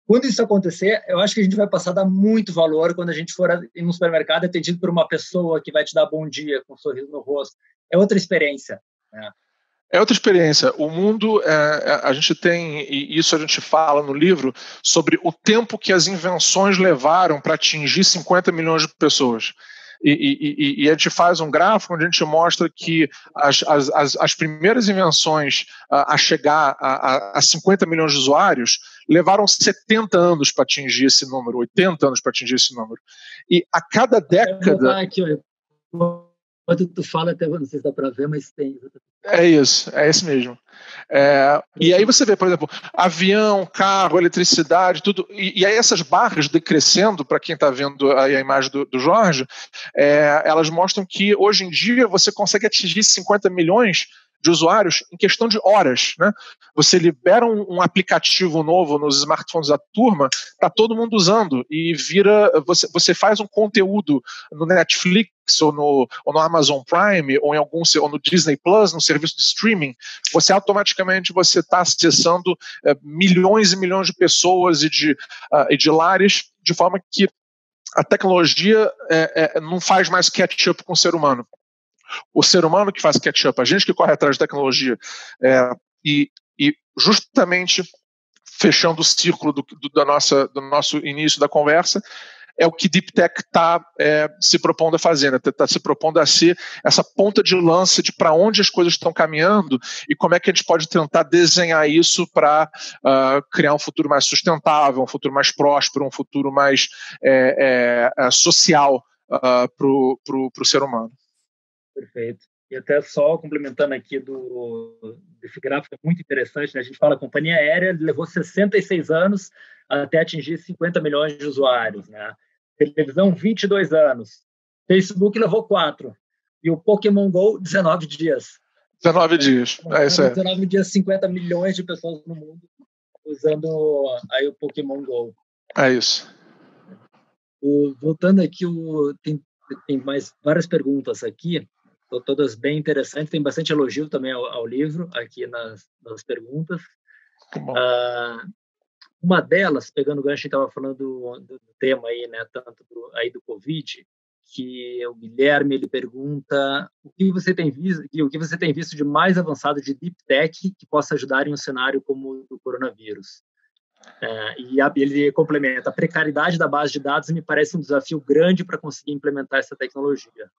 Quando isso acontecer, eu acho que a gente vai passar a dar muito valor quando a gente for em um supermercado atendido por uma pessoa que vai te dar bom dia, com um sorriso no rosto. É outra experiência, né? É outra experiência. O mundo, a gente tem, e isso a gente fala no livro, sobre o tempo que as invenções levaram para atingir 50 milhões de pessoas. E a gente faz um gráfico onde a gente mostra que as primeiras invenções a chegar a 50 milhões de usuários levaram 70 anos para atingir esse número, 80 anos para atingir esse número. E a cada década... Quando tu fala, até não sei se dá para ver, mas tem. É esse mesmo. E aí você vê, por exemplo, avião, carro, eletricidade, tudo. E aí essas barras decrescendo, para quem está vendo aí a imagem do Jorge, elas mostram que hoje em dia você consegue atingir 50 milhões de usuários em questão de horas, né? Você libera um aplicativo novo nos smartphones da turma, tá todo mundo usando e vira, você faz um conteúdo no Netflix ou no Amazon Prime ou ou no Disney Plus, no serviço de streaming, você automaticamente está acessando milhões e milhões de pessoas e de lares, de forma que a tecnologia não faz mais catch-up com o ser humano. O ser humano que faz catch-up, a gente que corre atrás de tecnologia, e justamente fechando o círculo do nosso início da conversa, é o que Deep Tech está se propondo a fazer, né? Está se propondo a ser essa ponta de lança de para onde as coisas estão caminhando e como é que a gente pode tentar desenhar isso para criar um futuro mais sustentável, um futuro mais próspero, um futuro mais social para o ser humano. Perfeito. E até só complementando aqui desse gráfico, é muito interessante, né? A gente fala a companhia aérea levou 66 anos até atingir 50 milhões de usuários, né? Televisão, 22 anos. Facebook levou 4. E o Pokémon GO, 19 dias. 19 dias, é isso aí. 19 dias, 50 milhões de pessoas no mundo usando aí o Pokémon GO. É isso. Voltando aqui, tem mais várias perguntas aqui. todas bem interessantes, tem bastante elogio também ao livro, aqui nas perguntas. Uma delas, pegando o gancho, a gente estava falando do tema aí, né, tanto do Covid, que o Guilherme ele pergunta o que você tem visto de mais avançado de deep tech que possa ajudar em um cenário como o do coronavírus. E ele complementa: a precariedade da base de dados me parece um desafio grande para conseguir implementar essa tecnologia.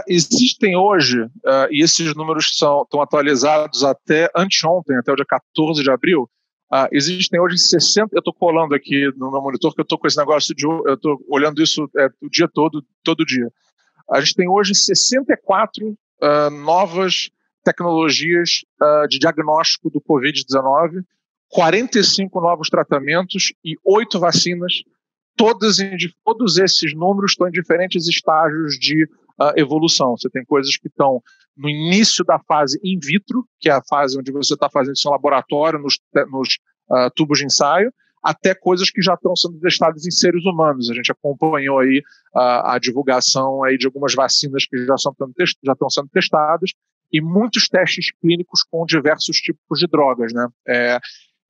Existem hoje, e esses números estão atualizados até anteontem, até o dia 14 de abril, existem hoje 60, eu estou colando aqui no meu monitor, que eu estou com esse negócio eu estou olhando isso o dia todo dia. A gente tem hoje 64 novas tecnologias de diagnóstico do Covid-19, 45 novos tratamentos e 8 vacinas. Todos esses números estão em diferentes estágios de evolução. Você tem coisas que estão no início da fase in vitro, que é a fase onde você está fazendo seu laboratório nos tubos de ensaio, até coisas que já estão sendo testadas em seres humanos. A gente acompanhou aí a divulgação aí de algumas vacinas que já estão sendo testadas e muitos testes clínicos com diversos tipos de drogas, né?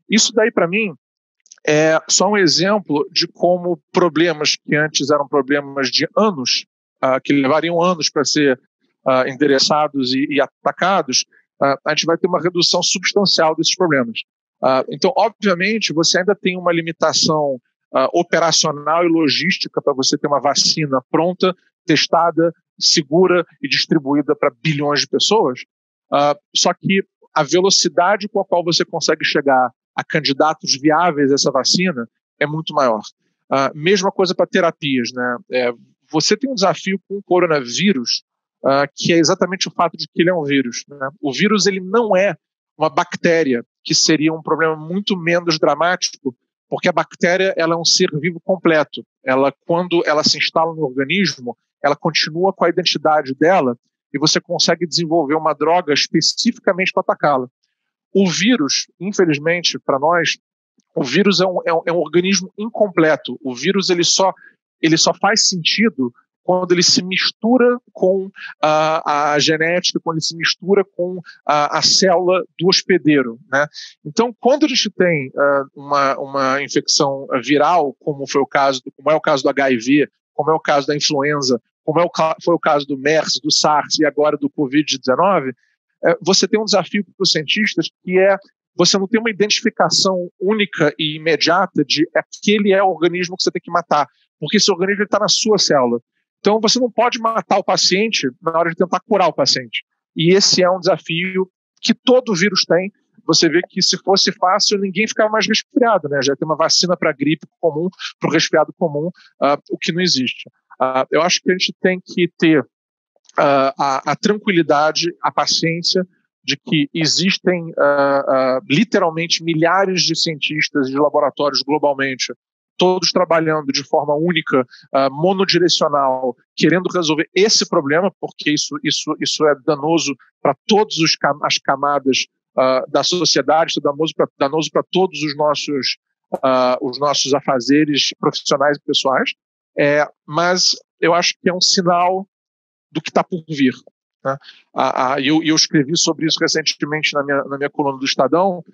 Isso daí, para mim, é só um exemplo de como problemas que antes eram problemas de anos, que levariam anos para ser endereçados e atacados, a gente vai ter uma redução substancial desses problemas. Então, obviamente, você ainda tem uma limitação operacional e logística para você ter uma vacina pronta, testada, segura e distribuída para bilhões de pessoas, só que a velocidade com a qual você consegue chegar a candidatos viáveis a essa vacina é muito maior. Mesma coisa para terapias, né? Você tem um desafio com o coronavírus, que é exatamente o fato de que ele é um vírus, né? O vírus ele não é uma bactéria, que seria um problema muito menos dramático, porque a bactéria ela é um ser vivo completo. Quando ela se instala no organismo, ela continua com a identidade dela e você consegue desenvolver uma droga especificamente para atacá-la. O vírus, infelizmente, para nós, o vírus é um organismo incompleto. O vírus ele só faz sentido quando ele se mistura com a genética, quando ele se mistura com a célula do hospedeiro, né? Então, quando a gente tem uma infecção viral, como é o caso do HIV, como é o caso da influenza, foi o caso do MERS, do SARS e agora do Covid-19, você tem um desafio para os cientistas que você não tem uma identificação única e imediata de aquele é o organismo que você tem que matar, porque esse organismo está na sua célula. Então, você não pode matar o paciente na hora de tentar curar o paciente. E esse é um desafio que todo vírus tem. Você vê que se fosse fácil, ninguém ficava mais resfriado, né? Já tem uma vacina para a gripe comum, para o resfriado comum, o que não existe. Eu acho que a gente tem que ter a tranquilidade, a paciência de que existem literalmente milhares de cientistas de laboratórios globalmente, todos trabalhando de forma única, monodirecional, querendo resolver esse problema, porque isso é danoso para todas as camadas da sociedade, danoso para todos os nossos afazeres profissionais e pessoais, mas eu acho que é um sinal do que está por vir, né? Eu escrevi sobre isso recentemente na minha coluna do Estadão,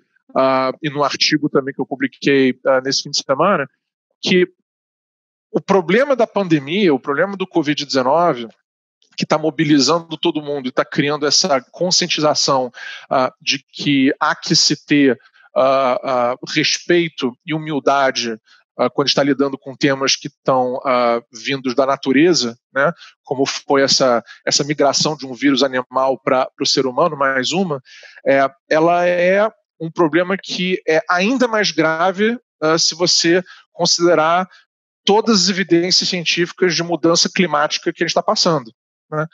e no artigo também que eu publiquei nesse fim de semana, que o problema da pandemia, o problema do Covid-19, que está mobilizando todo mundo e está criando essa conscientização de que há que se ter respeito e humildade quando está lidando com temas que estão vindos da natureza, né, como foi essa migração de um vírus animal para o ser humano, mais uma, ela é um problema que é ainda mais grave se você considerar todas as evidências científicas de mudança climática que a gente está passando, né?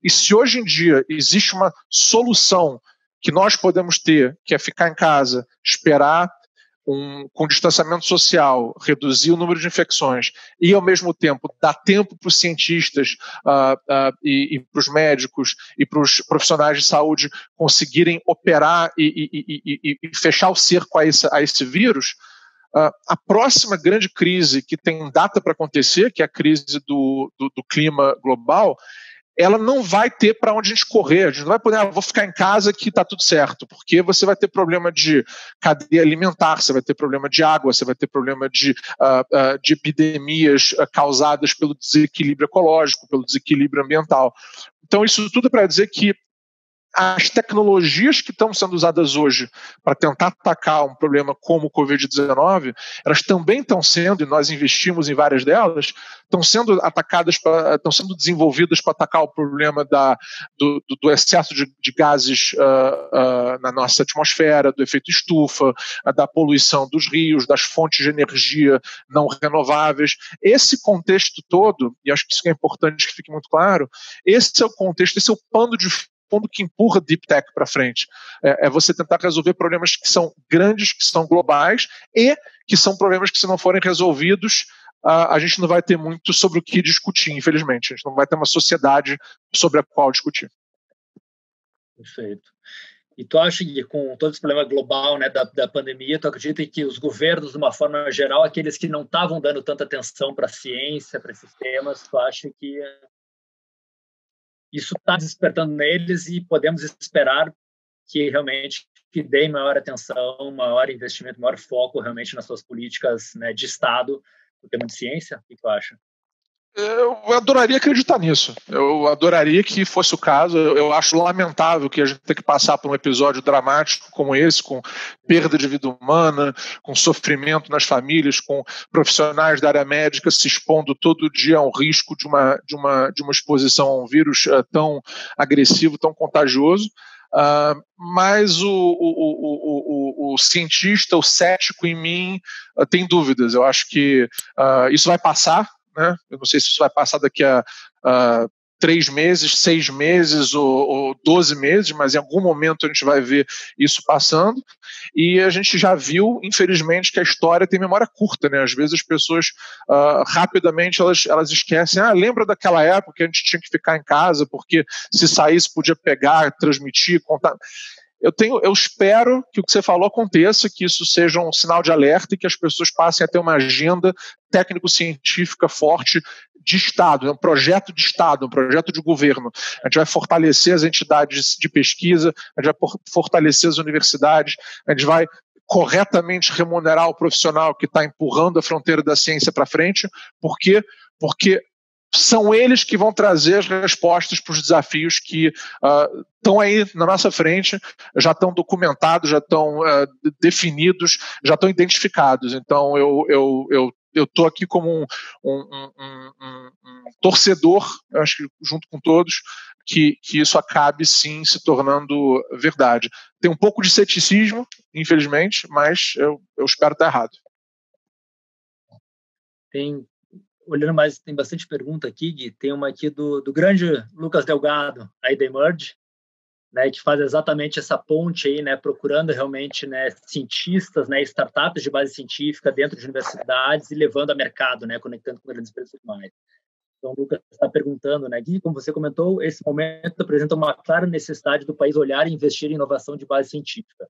E se hoje em dia existe uma solução que nós podemos ter, que é ficar em casa, esperar com distanciamento social, reduzir o número de infecções e, ao mesmo tempo, dar tempo para os cientistas e para os médicos e para os profissionais de saúde conseguirem operar e fechar o cerco a esse vírus, a próxima grande crise que tem data para acontecer, que é a crise do clima global, ela não vai ter para onde a gente correr. A gente não vai poder, vou ficar em casa que está tudo certo, porque você vai ter problema de cadeia alimentar, você vai ter problema de água, você vai ter problema de epidemias causadas pelo desequilíbrio ecológico, pelo desequilíbrio ambiental. Então, isso tudo para dizer que as tecnologias que estão sendo usadas hoje para tentar atacar um problema como o Covid-19, elas também estão sendo, e nós investimos em várias delas, estão sendo atacadas, estão sendo desenvolvidas para atacar o problema do excesso de gases na nossa atmosfera, do efeito estufa, da poluição dos rios, das fontes de energia não renováveis. Esse contexto todo, e acho que isso é importante que fique muito claro, esse é o contexto, esse é o pano de fundo que empurra Deep Tech para frente. É você tentar resolver problemas que são grandes, que são globais e que são problemas que, se não forem resolvidos, a gente não vai ter muito sobre o que discutir, infelizmente. A gente não vai ter uma sociedade sobre a qual discutir. Perfeito. E tu acha que, com todo esse problema global, né, da pandemia, tu acredita que os governos, de uma forma geral, aqueles que não estavam dando tanta atenção para a ciência, para esses temas, tu acha que isso está despertando neles e podemos esperar que realmente que deem maior atenção, maior investimento, maior foco realmente nas suas políticas, né, de Estado no tema de ciência? O que tu acha? Eu adoraria acreditar nisso. Eu adoraria que fosse o caso. Eu acho lamentável que a gente tenha que passar por um episódio dramático como esse, com perda de vida humana, com sofrimento nas famílias, com profissionais da área médica se expondo todo dia ao risco de uma exposição a um vírus tão agressivo, tão contagioso. Mas o cientista, o cético em mim, tem dúvidas. Eu acho que isso vai passar. Né? Eu não sei se isso vai passar daqui a 3 meses, 6 meses ou 12 meses, mas em algum momento a gente vai ver isso passando. E a gente já viu, infelizmente, que a história tem memória curta. Né? Às vezes as pessoas rapidamente elas esquecem, lembra daquela época que a gente tinha que ficar em casa porque se saísse podia pegar, transmitir, contar. Eu espero que o que você falou aconteça, que isso seja um sinal de alerta e que as pessoas passem a ter uma agenda técnico-científica forte de Estado, um projeto de Estado, um projeto de governo. A gente vai fortalecer as entidades de pesquisa, a gente vai fortalecer as universidades, a gente vai corretamente remunerar o profissional que está empurrando a fronteira da ciência para frente. Por quê? Porque são eles que vão trazer as respostas para os desafios que estão aí na nossa frente, já estão documentados, já estão definidos, já estão identificados. Então, eu estou aqui como um torcedor, acho que junto com todos, que isso acabe, sim, se tornando verdade. Tem um pouco de ceticismo, infelizmente, mas eu espero estar errado. Olhando mais, tem bastante pergunta aqui, Gui. Tem uma aqui do grande Lucas Delgado, aí da Emerge, né, que faz exatamente essa ponte aí, né, procurando realmente, né, cientistas, né, startups de base científica dentro de universidades e levando a mercado, né, conectando com grandes empresas e tudo mais. Então, o Lucas está perguntando, né, Gui, como você comentou, esse momento apresenta uma clara necessidade do país olhar e investir em inovação de base científica.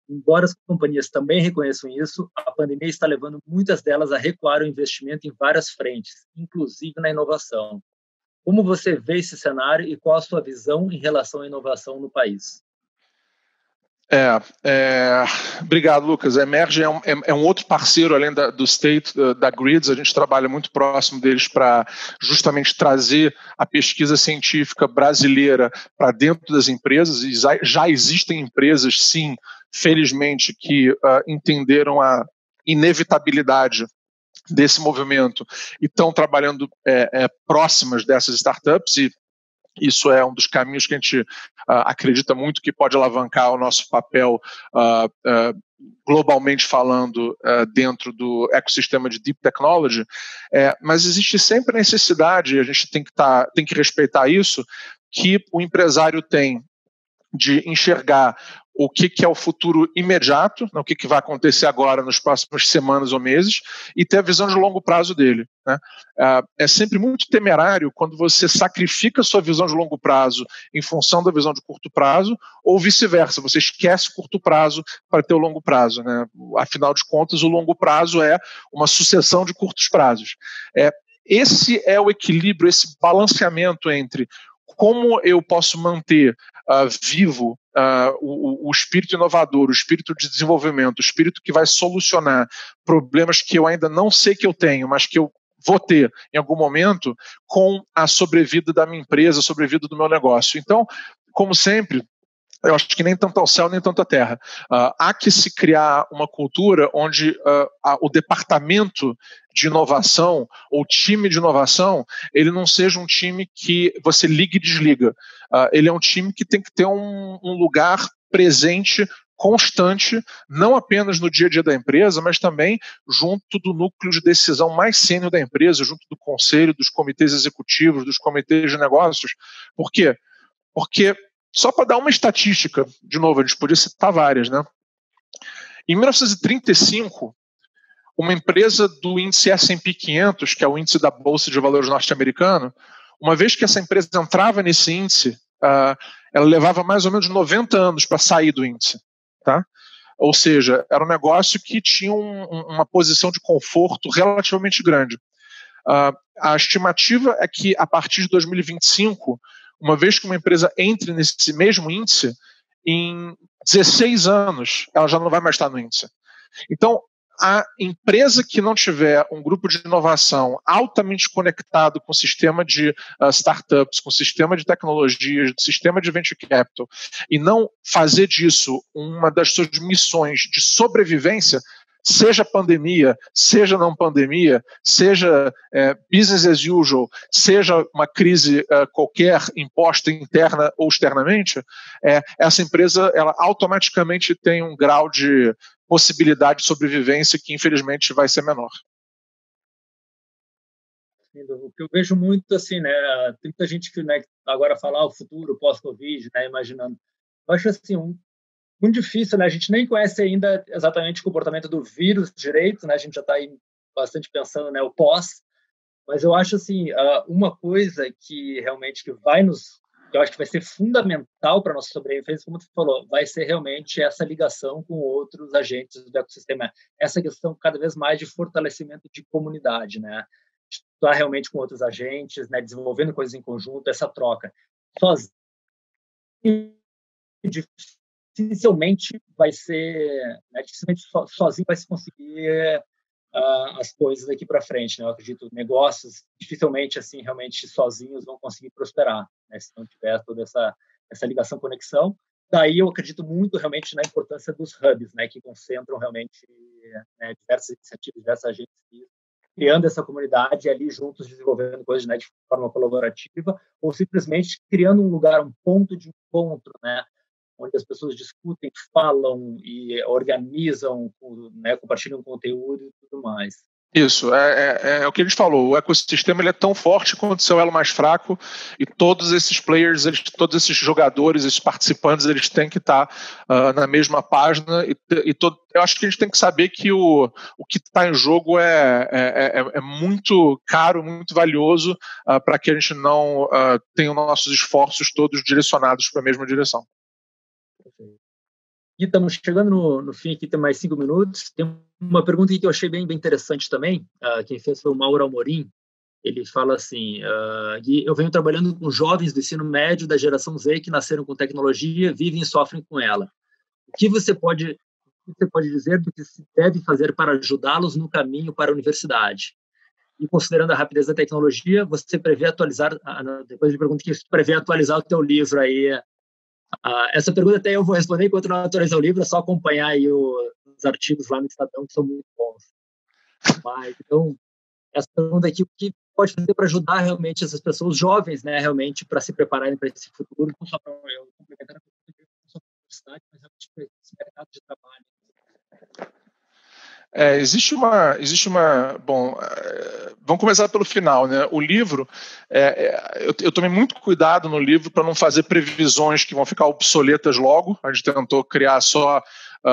Embora as companhias também reconheçam isso, a pandemia está levando muitas delas a recuar o investimento em várias frentes, inclusive na inovação. Como você vê esse cenário e qual a sua visão em relação à inovação no país? Obrigado, Lucas. A Emerge é um outro parceiro, além do State, da Grids. A gente trabalha muito próximo deles para justamente trazer a pesquisa científica brasileira para dentro das empresas. E já existem empresas, sim, felizmente, que entenderam a inevitabilidade desse movimento e estão trabalhando próximas dessas startups, e isso é um dos caminhos que a gente acredita muito que pode alavancar o nosso papel globalmente falando dentro do ecossistema de Deep Technology, mas existe sempre a necessidade, e a gente tem que respeitar isso, que o empresário tem de enxergar o que é o futuro imediato, o que vai acontecer agora nas próximas semanas ou meses, e ter a visão de longo prazo dele. Né? É sempre muito temerário quando você sacrifica a sua visão de longo prazo em função da visão de curto prazo, ou vice-versa, você esquece o curto prazo para ter o longo prazo. Né? Afinal de contas, o longo prazo é uma sucessão de curtos prazos. Esse é o equilíbrio, esse balanceamento entre como eu posso manter vivo o espírito inovador, o espírito de desenvolvimento, o espírito que vai solucionar problemas que eu ainda não sei que eu tenho, mas que eu vou ter em algum momento com a sobrevida da minha empresa, a sobrevida do meu negócio. Então, como sempre, eu acho que nem tanto ao céu, nem tanto à terra. Há que se criar uma cultura onde o departamento de inovação ou time de inovação, ele não seja um time que você liga e desliga. Ele é um time que tem que ter um lugar presente, constante, não apenas no dia a dia da empresa, mas também junto do núcleo de decisão mais sênior da empresa, junto do conselho, dos comitês executivos, dos comitês de negócios. Por quê? Porque, só para dar uma estatística, de novo, a gente podia citar várias, né? Em 1935, uma empresa do índice S&P 500, que é o índice da Bolsa de Valores norte-americano, uma vez que essa empresa entrava nesse índice, ela levava mais ou menos 90 anos para sair do índice, tá? Ou seja, era um negócio que tinha uma posição de conforto relativamente grande. A estimativa é que, a partir de 2025, uma vez que uma empresa entre nesse mesmo índice, em 16 anos ela já não vai mais estar no índice. Então, a empresa que não tiver um grupo de inovação altamente conectado com o sistema de startups, com o sistema de tecnologias, sistema de venture capital, e não fazer disso uma das suas missões de sobrevivência, seja pandemia, seja não pandemia, seja business as usual, seja uma crise qualquer imposta interna ou externamente, essa empresa ela automaticamente tem um grau de possibilidade de sobrevivência que infelizmente vai ser menor. O que eu vejo muito assim, né, tem muita gente que, né, agora fala o futuro pós-Covid, né, imaginando. Eu acho assim muito difícil, né? A gente nem conhece ainda exatamente o comportamento do vírus direito, né? A gente já está aí bastante pensando, né, o pós. Mas eu acho assim, uma coisa que realmente que eu acho que vai ser fundamental para a nossa sobrevivência, como tu falou, vai ser realmente essa ligação com outros agentes do ecossistema. Essa questão cada vez mais de fortalecimento de comunidade, né? Estar realmente com outros agentes, né? Desenvolvendo coisas em conjunto, essa troca. Sozinho, dificilmente vai ser, né, dificilmente sozinho vai se conseguir as coisas aqui para frente, né? Eu acredito negócios dificilmente assim realmente sozinhos vão conseguir prosperar, né? Se não tiver toda essa ligação, conexão. Daí eu acredito muito realmente na importância dos hubs, né? Que concentram realmente, né, diversas iniciativas, diversas agências criando essa comunidade ali juntos desenvolvendo coisas, né, de forma colaborativa ou simplesmente criando um lugar, um ponto de encontro, né? Onde as pessoas discutem, falam e organizam, né, compartilham conteúdo e tudo mais. Isso, é o que a gente falou, o ecossistema ele é tão forte quanto o seu elo mais fraco e todos esses players, todos esses jogadores, esses participantes, eles têm que estar na mesma página eu acho que a gente tem que saber que o que está em jogo é muito caro, muito valioso para que a gente não tenha os nossos esforços todos direcionados para a mesma direção. E estamos chegando no fim aqui, tem mais 5 minutos. Tem uma pergunta que eu achei bem interessante também. Quem fez foi o Mauro Amorim. Ele fala assim, Gui, eu venho trabalhando com jovens do ensino médio da geração Z que nasceram com tecnologia, vivem e sofrem com ela. O que você pode dizer do que se deve fazer para ajudá-los no caminho para a universidade? E considerando a rapidez da tecnologia, você prevê atualizar, depois ele pergunta que você prevê atualizar o teu livro aí. Essa pergunta até eu vou responder enquanto não atualizar o livro, é só acompanhar aí os artigos lá no Estadão, que são muito bons. Mas, então, essa pergunta aqui, o que pode fazer para ajudar realmente essas pessoas jovens, né, realmente para se prepararem para esse futuro, não só para eu complementar a pergunta, não só para a universidade, mas realmente para esse mercado de trabalho. Existe uma. Bom, vamos começar pelo final, né? O livro, eu tomei muito cuidado no livro para não fazer previsões que vão ficar obsoletas logo. A gente tentou criar só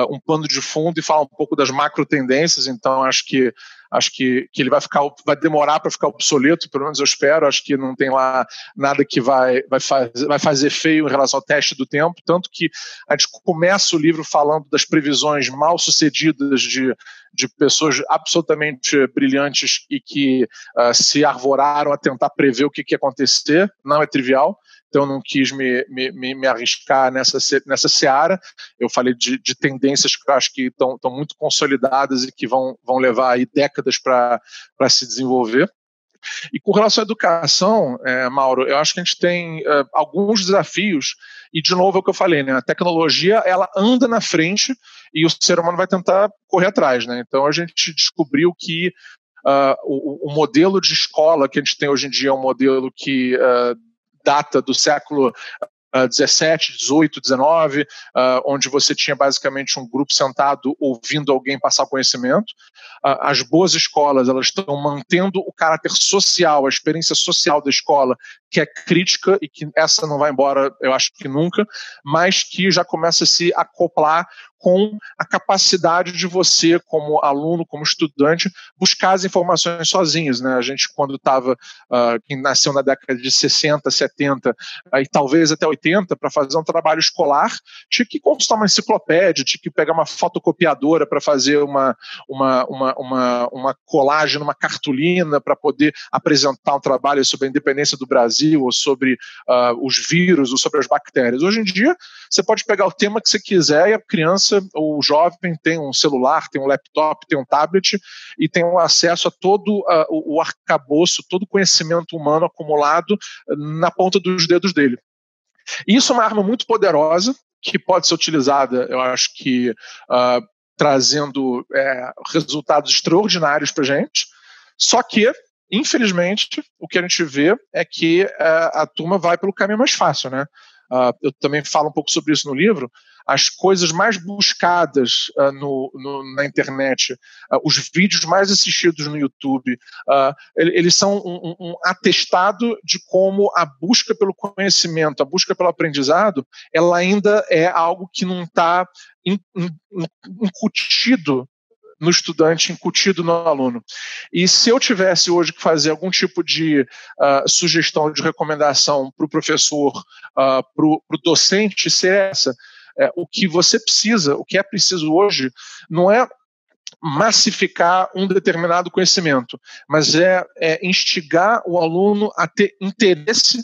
um pano de fundo e falar um pouco das macro tendências. Então acho que ele vai demorar para ficar obsoleto, pelo menos eu espero. Acho que não tem lá nada que vai fazer feio em relação ao teste do tempo, tanto que a gente começa o livro falando das previsões mal sucedidas de pessoas absolutamente brilhantes e que se arvoraram a tentar prever o que ia acontecer. Não é trivial. então não quis me arriscar nessa seara. Eu falei de tendências que eu acho que estão muito consolidadas e que vão levar aí décadas para se desenvolver. E com relação à educação, Mauro, eu acho que a gente tem alguns desafios, e de novo é o que eu falei, né? A tecnologia ela anda na frente e o ser humano vai tentar correr atrás, né? Então a gente descobriu que o modelo de escola que a gente tem hoje em dia é um modelo que data do século 17, 18, 19, onde você tinha basicamente um grupo sentado ouvindo alguém passar conhecimento. As boas escolas, elas estão mantendo o caráter social, a experiência social da escola, que é crítica e que essa não vai embora, eu acho que nunca, mas que já começa a se acoplar com a capacidade de você, como aluno, como estudante, buscar as informações sozinhos, né? A gente, quando estava, quem nasceu na década de 60, 70, e talvez até 80, para fazer um trabalho escolar, tinha que consultar uma enciclopédia, tinha que pegar uma fotocopiadora para fazer uma colagem numa cartolina para poder apresentar um trabalho sobre a independência do Brasil, ou sobre os vírus, ou sobre as bactérias. Hoje em dia, você pode pegar o tema que você quiser e a criança ou o jovem tem um celular, tem um laptop, tem um tablet e tem um acesso a todo o arcabouço, todo o conhecimento humano acumulado na ponta dos dedos dele. E isso é uma arma muito poderosa que pode ser utilizada, eu acho que trazendo resultados extraordinários para a gente, só que, infelizmente, o que a gente vê é que a turma vai pelo caminho mais fácil, né? Eu também falo um pouco sobre isso no livro. As coisas mais buscadas na internet, os vídeos mais assistidos no YouTube, eles são um atestado de como a busca pelo conhecimento, a busca pelo aprendizado, ela ainda é algo que não está incutido no estudante, incutido no aluno. E se eu tivesse hoje que fazer algum tipo de sugestão, de recomendação para o professor, para o docente, ser essa: o que você precisa, o que é preciso hoje, não é massificar um determinado conhecimento, mas é instigar o aluno a ter interesse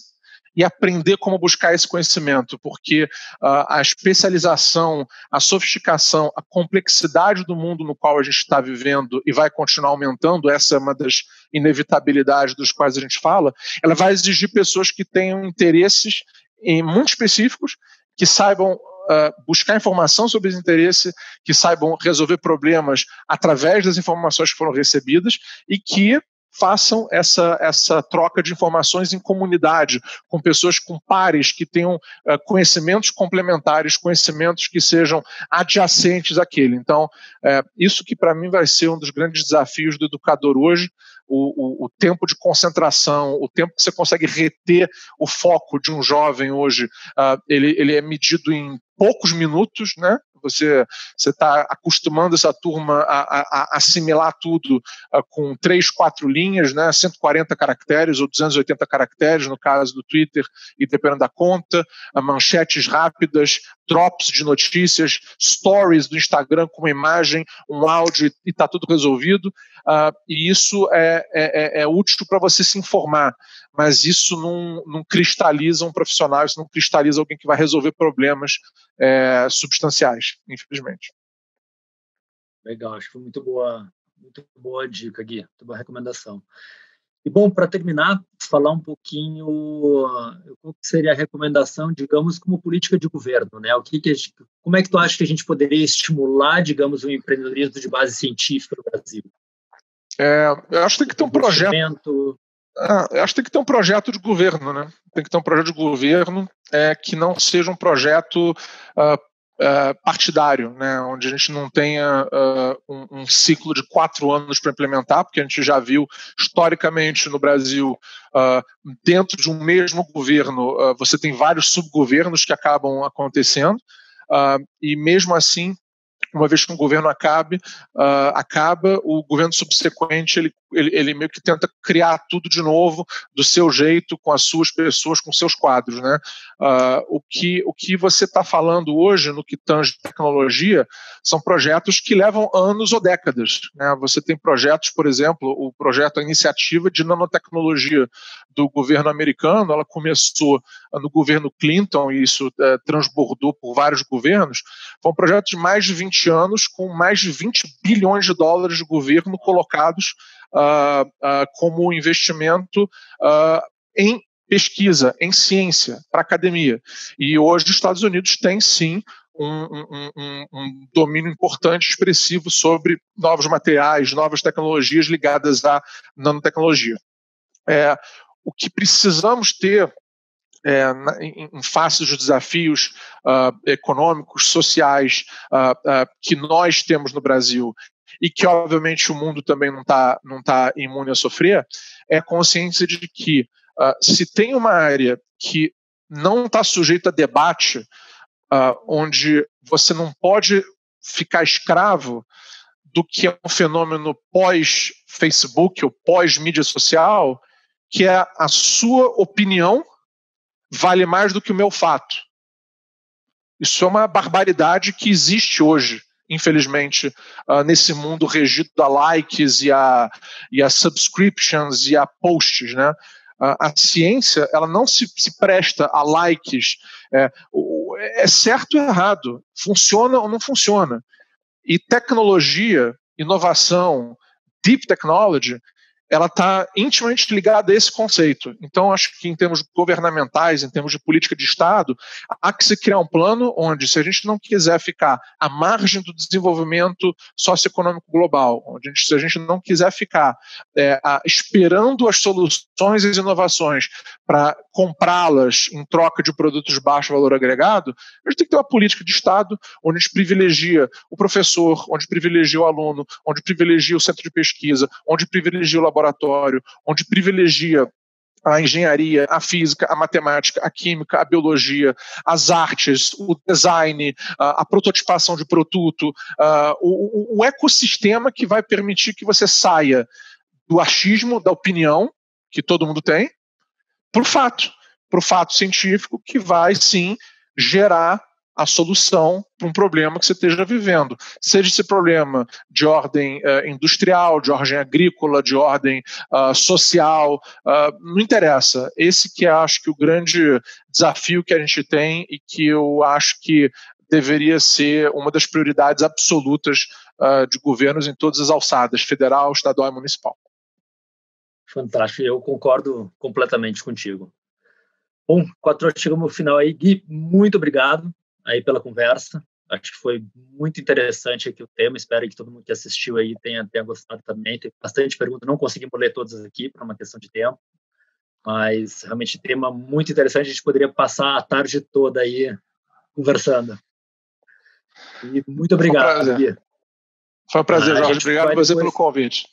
e aprender como buscar esse conhecimento, porque a especialização, a sofisticação, a complexidade do mundo no qual a gente está vivendo e vai continuar aumentando, essa é uma das inevitabilidades dos quais a gente fala, ela vai exigir pessoas que tenham interesses muito específicos, que saibam buscar informação sobre esse interesse, que saibam resolver problemas através das informações que foram recebidas e que façam essa troca de informações em comunidade, com pessoas, com pares que tenham conhecimentos complementares, conhecimentos que sejam adjacentes àquele. Então, isso que para mim vai ser um dos grandes desafios do educador hoje, o tempo de concentração, o tempo que você consegue reter o foco de um jovem hoje, ele é medido em poucos minutos, né? Você está acostumando essa turma a assimilar tudo com 3, 4 linhas, né, 140 caracteres ou 280 caracteres, no caso do Twitter, e dependendo da conta, manchetes rápidas, drops de notícias, stories do Instagram com uma imagem, um áudio e está tudo resolvido. E isso é útil para você se informar, mas isso não cristaliza um profissional, isso não cristaliza alguém que vai resolver problemas substanciais, infelizmente. Legal, acho que foi muito boa dica, Gui, muito boa recomendação. E bom, para terminar, falar um pouquinho qual seria a recomendação, digamos, como política de governo, né? Como é que tu acha que a gente poderia estimular, digamos, o empreendedorismo de base científica no Brasil? Eu acho que tem que ter um projeto. Eu acho que tem que ter um projeto de governo, né? Tem que ter um projeto de governo que não seja um projeto partidário, né? Onde a gente não tenha um ciclo de 4 anos para implementar, porque a gente já viu historicamente no Brasil, dentro de um mesmo governo, você tem vários subgovernos que acabam acontecendo, e mesmo assim, uma vez que um governo acaba, o governo subsequente ele meio que tenta criar tudo de novo, do seu jeito, com as suas pessoas, com seus quadros, né? O que você está falando hoje, no que tange tecnologia, são projetos que levam anos ou décadas, né? Você tem projetos, por exemplo, a iniciativa de nanotecnologia do governo americano, ela começou no governo Clinton e isso transbordou por vários governos. Foi um projeto de mais de 20 anos, com mais de 20 bilhões de dólares de governo colocados como investimento em pesquisa, em ciência, para a academia. E hoje os Estados Unidos têm, sim, um domínio importante, expressivo sobre novos materiais, novas tecnologias ligadas à nanotecnologia. O que precisamos ter em face dos desafios econômicos, sociais que nós temos no Brasil e que, obviamente, o mundo também não tá imune a sofrer, é a consciência de que se tem uma área que não está sujeita a debate, onde você não pode ficar escravo do que é um fenômeno pós-Facebook ou pós-mídia social, que é a sua opinião vale mais do que o meu fato. Isso é uma barbaridade que existe hoje, infelizmente, nesse mundo regido a likes e a subscriptions e a posts, né? A ciência, ela não se presta a likes, é certo ou errado, funciona ou não funciona. E tecnologia, inovação, deep technology, ela está intimamente ligada a esse conceito. Então, acho que em termos governamentais, em termos de política de Estado, há que se criar um plano onde, se a gente não quiser ficar à margem do desenvolvimento socioeconômico global, se a gente não quiser ficar esperando as soluções e as inovações para comprá-las em troca de produtos de baixo valor agregado, a gente tem que ter uma política de Estado onde a gente privilegia o professor, onde privilegia o aluno, onde privilegia o centro de pesquisa, onde privilegia o laboratório, onde privilegia a engenharia, a física, a matemática, a química, a biologia, as artes, o design, a prototipação de produto, o ecossistema que vai permitir que você saia do achismo, da opinião, que todo mundo tem, para o fato científico que vai, sim, gerar a solução para um problema que você esteja vivendo. Seja esse problema de ordem industrial, de ordem agrícola, de ordem social, não interessa. Esse que acho que o grande desafio que a gente tem e que eu acho que deveria ser uma das prioridades absolutas de governos em todas as alçadas, federal, estadual e municipal. Fantástico, eu concordo completamente contigo. Bom, chegamos ao final aí. Gui, muito obrigado aí pela conversa. Acho que foi muito interessante aqui o tema. Espero que todo mundo que assistiu aí tenha gostado também. Tem bastante perguntas, não conseguimos ler todas aqui por uma questão de tempo, mas realmente tema muito interessante. A gente poderia passar a tarde toda aí conversando. E muito obrigado, Gui. Foi um prazer, Jorge. Obrigado a você pelo convite.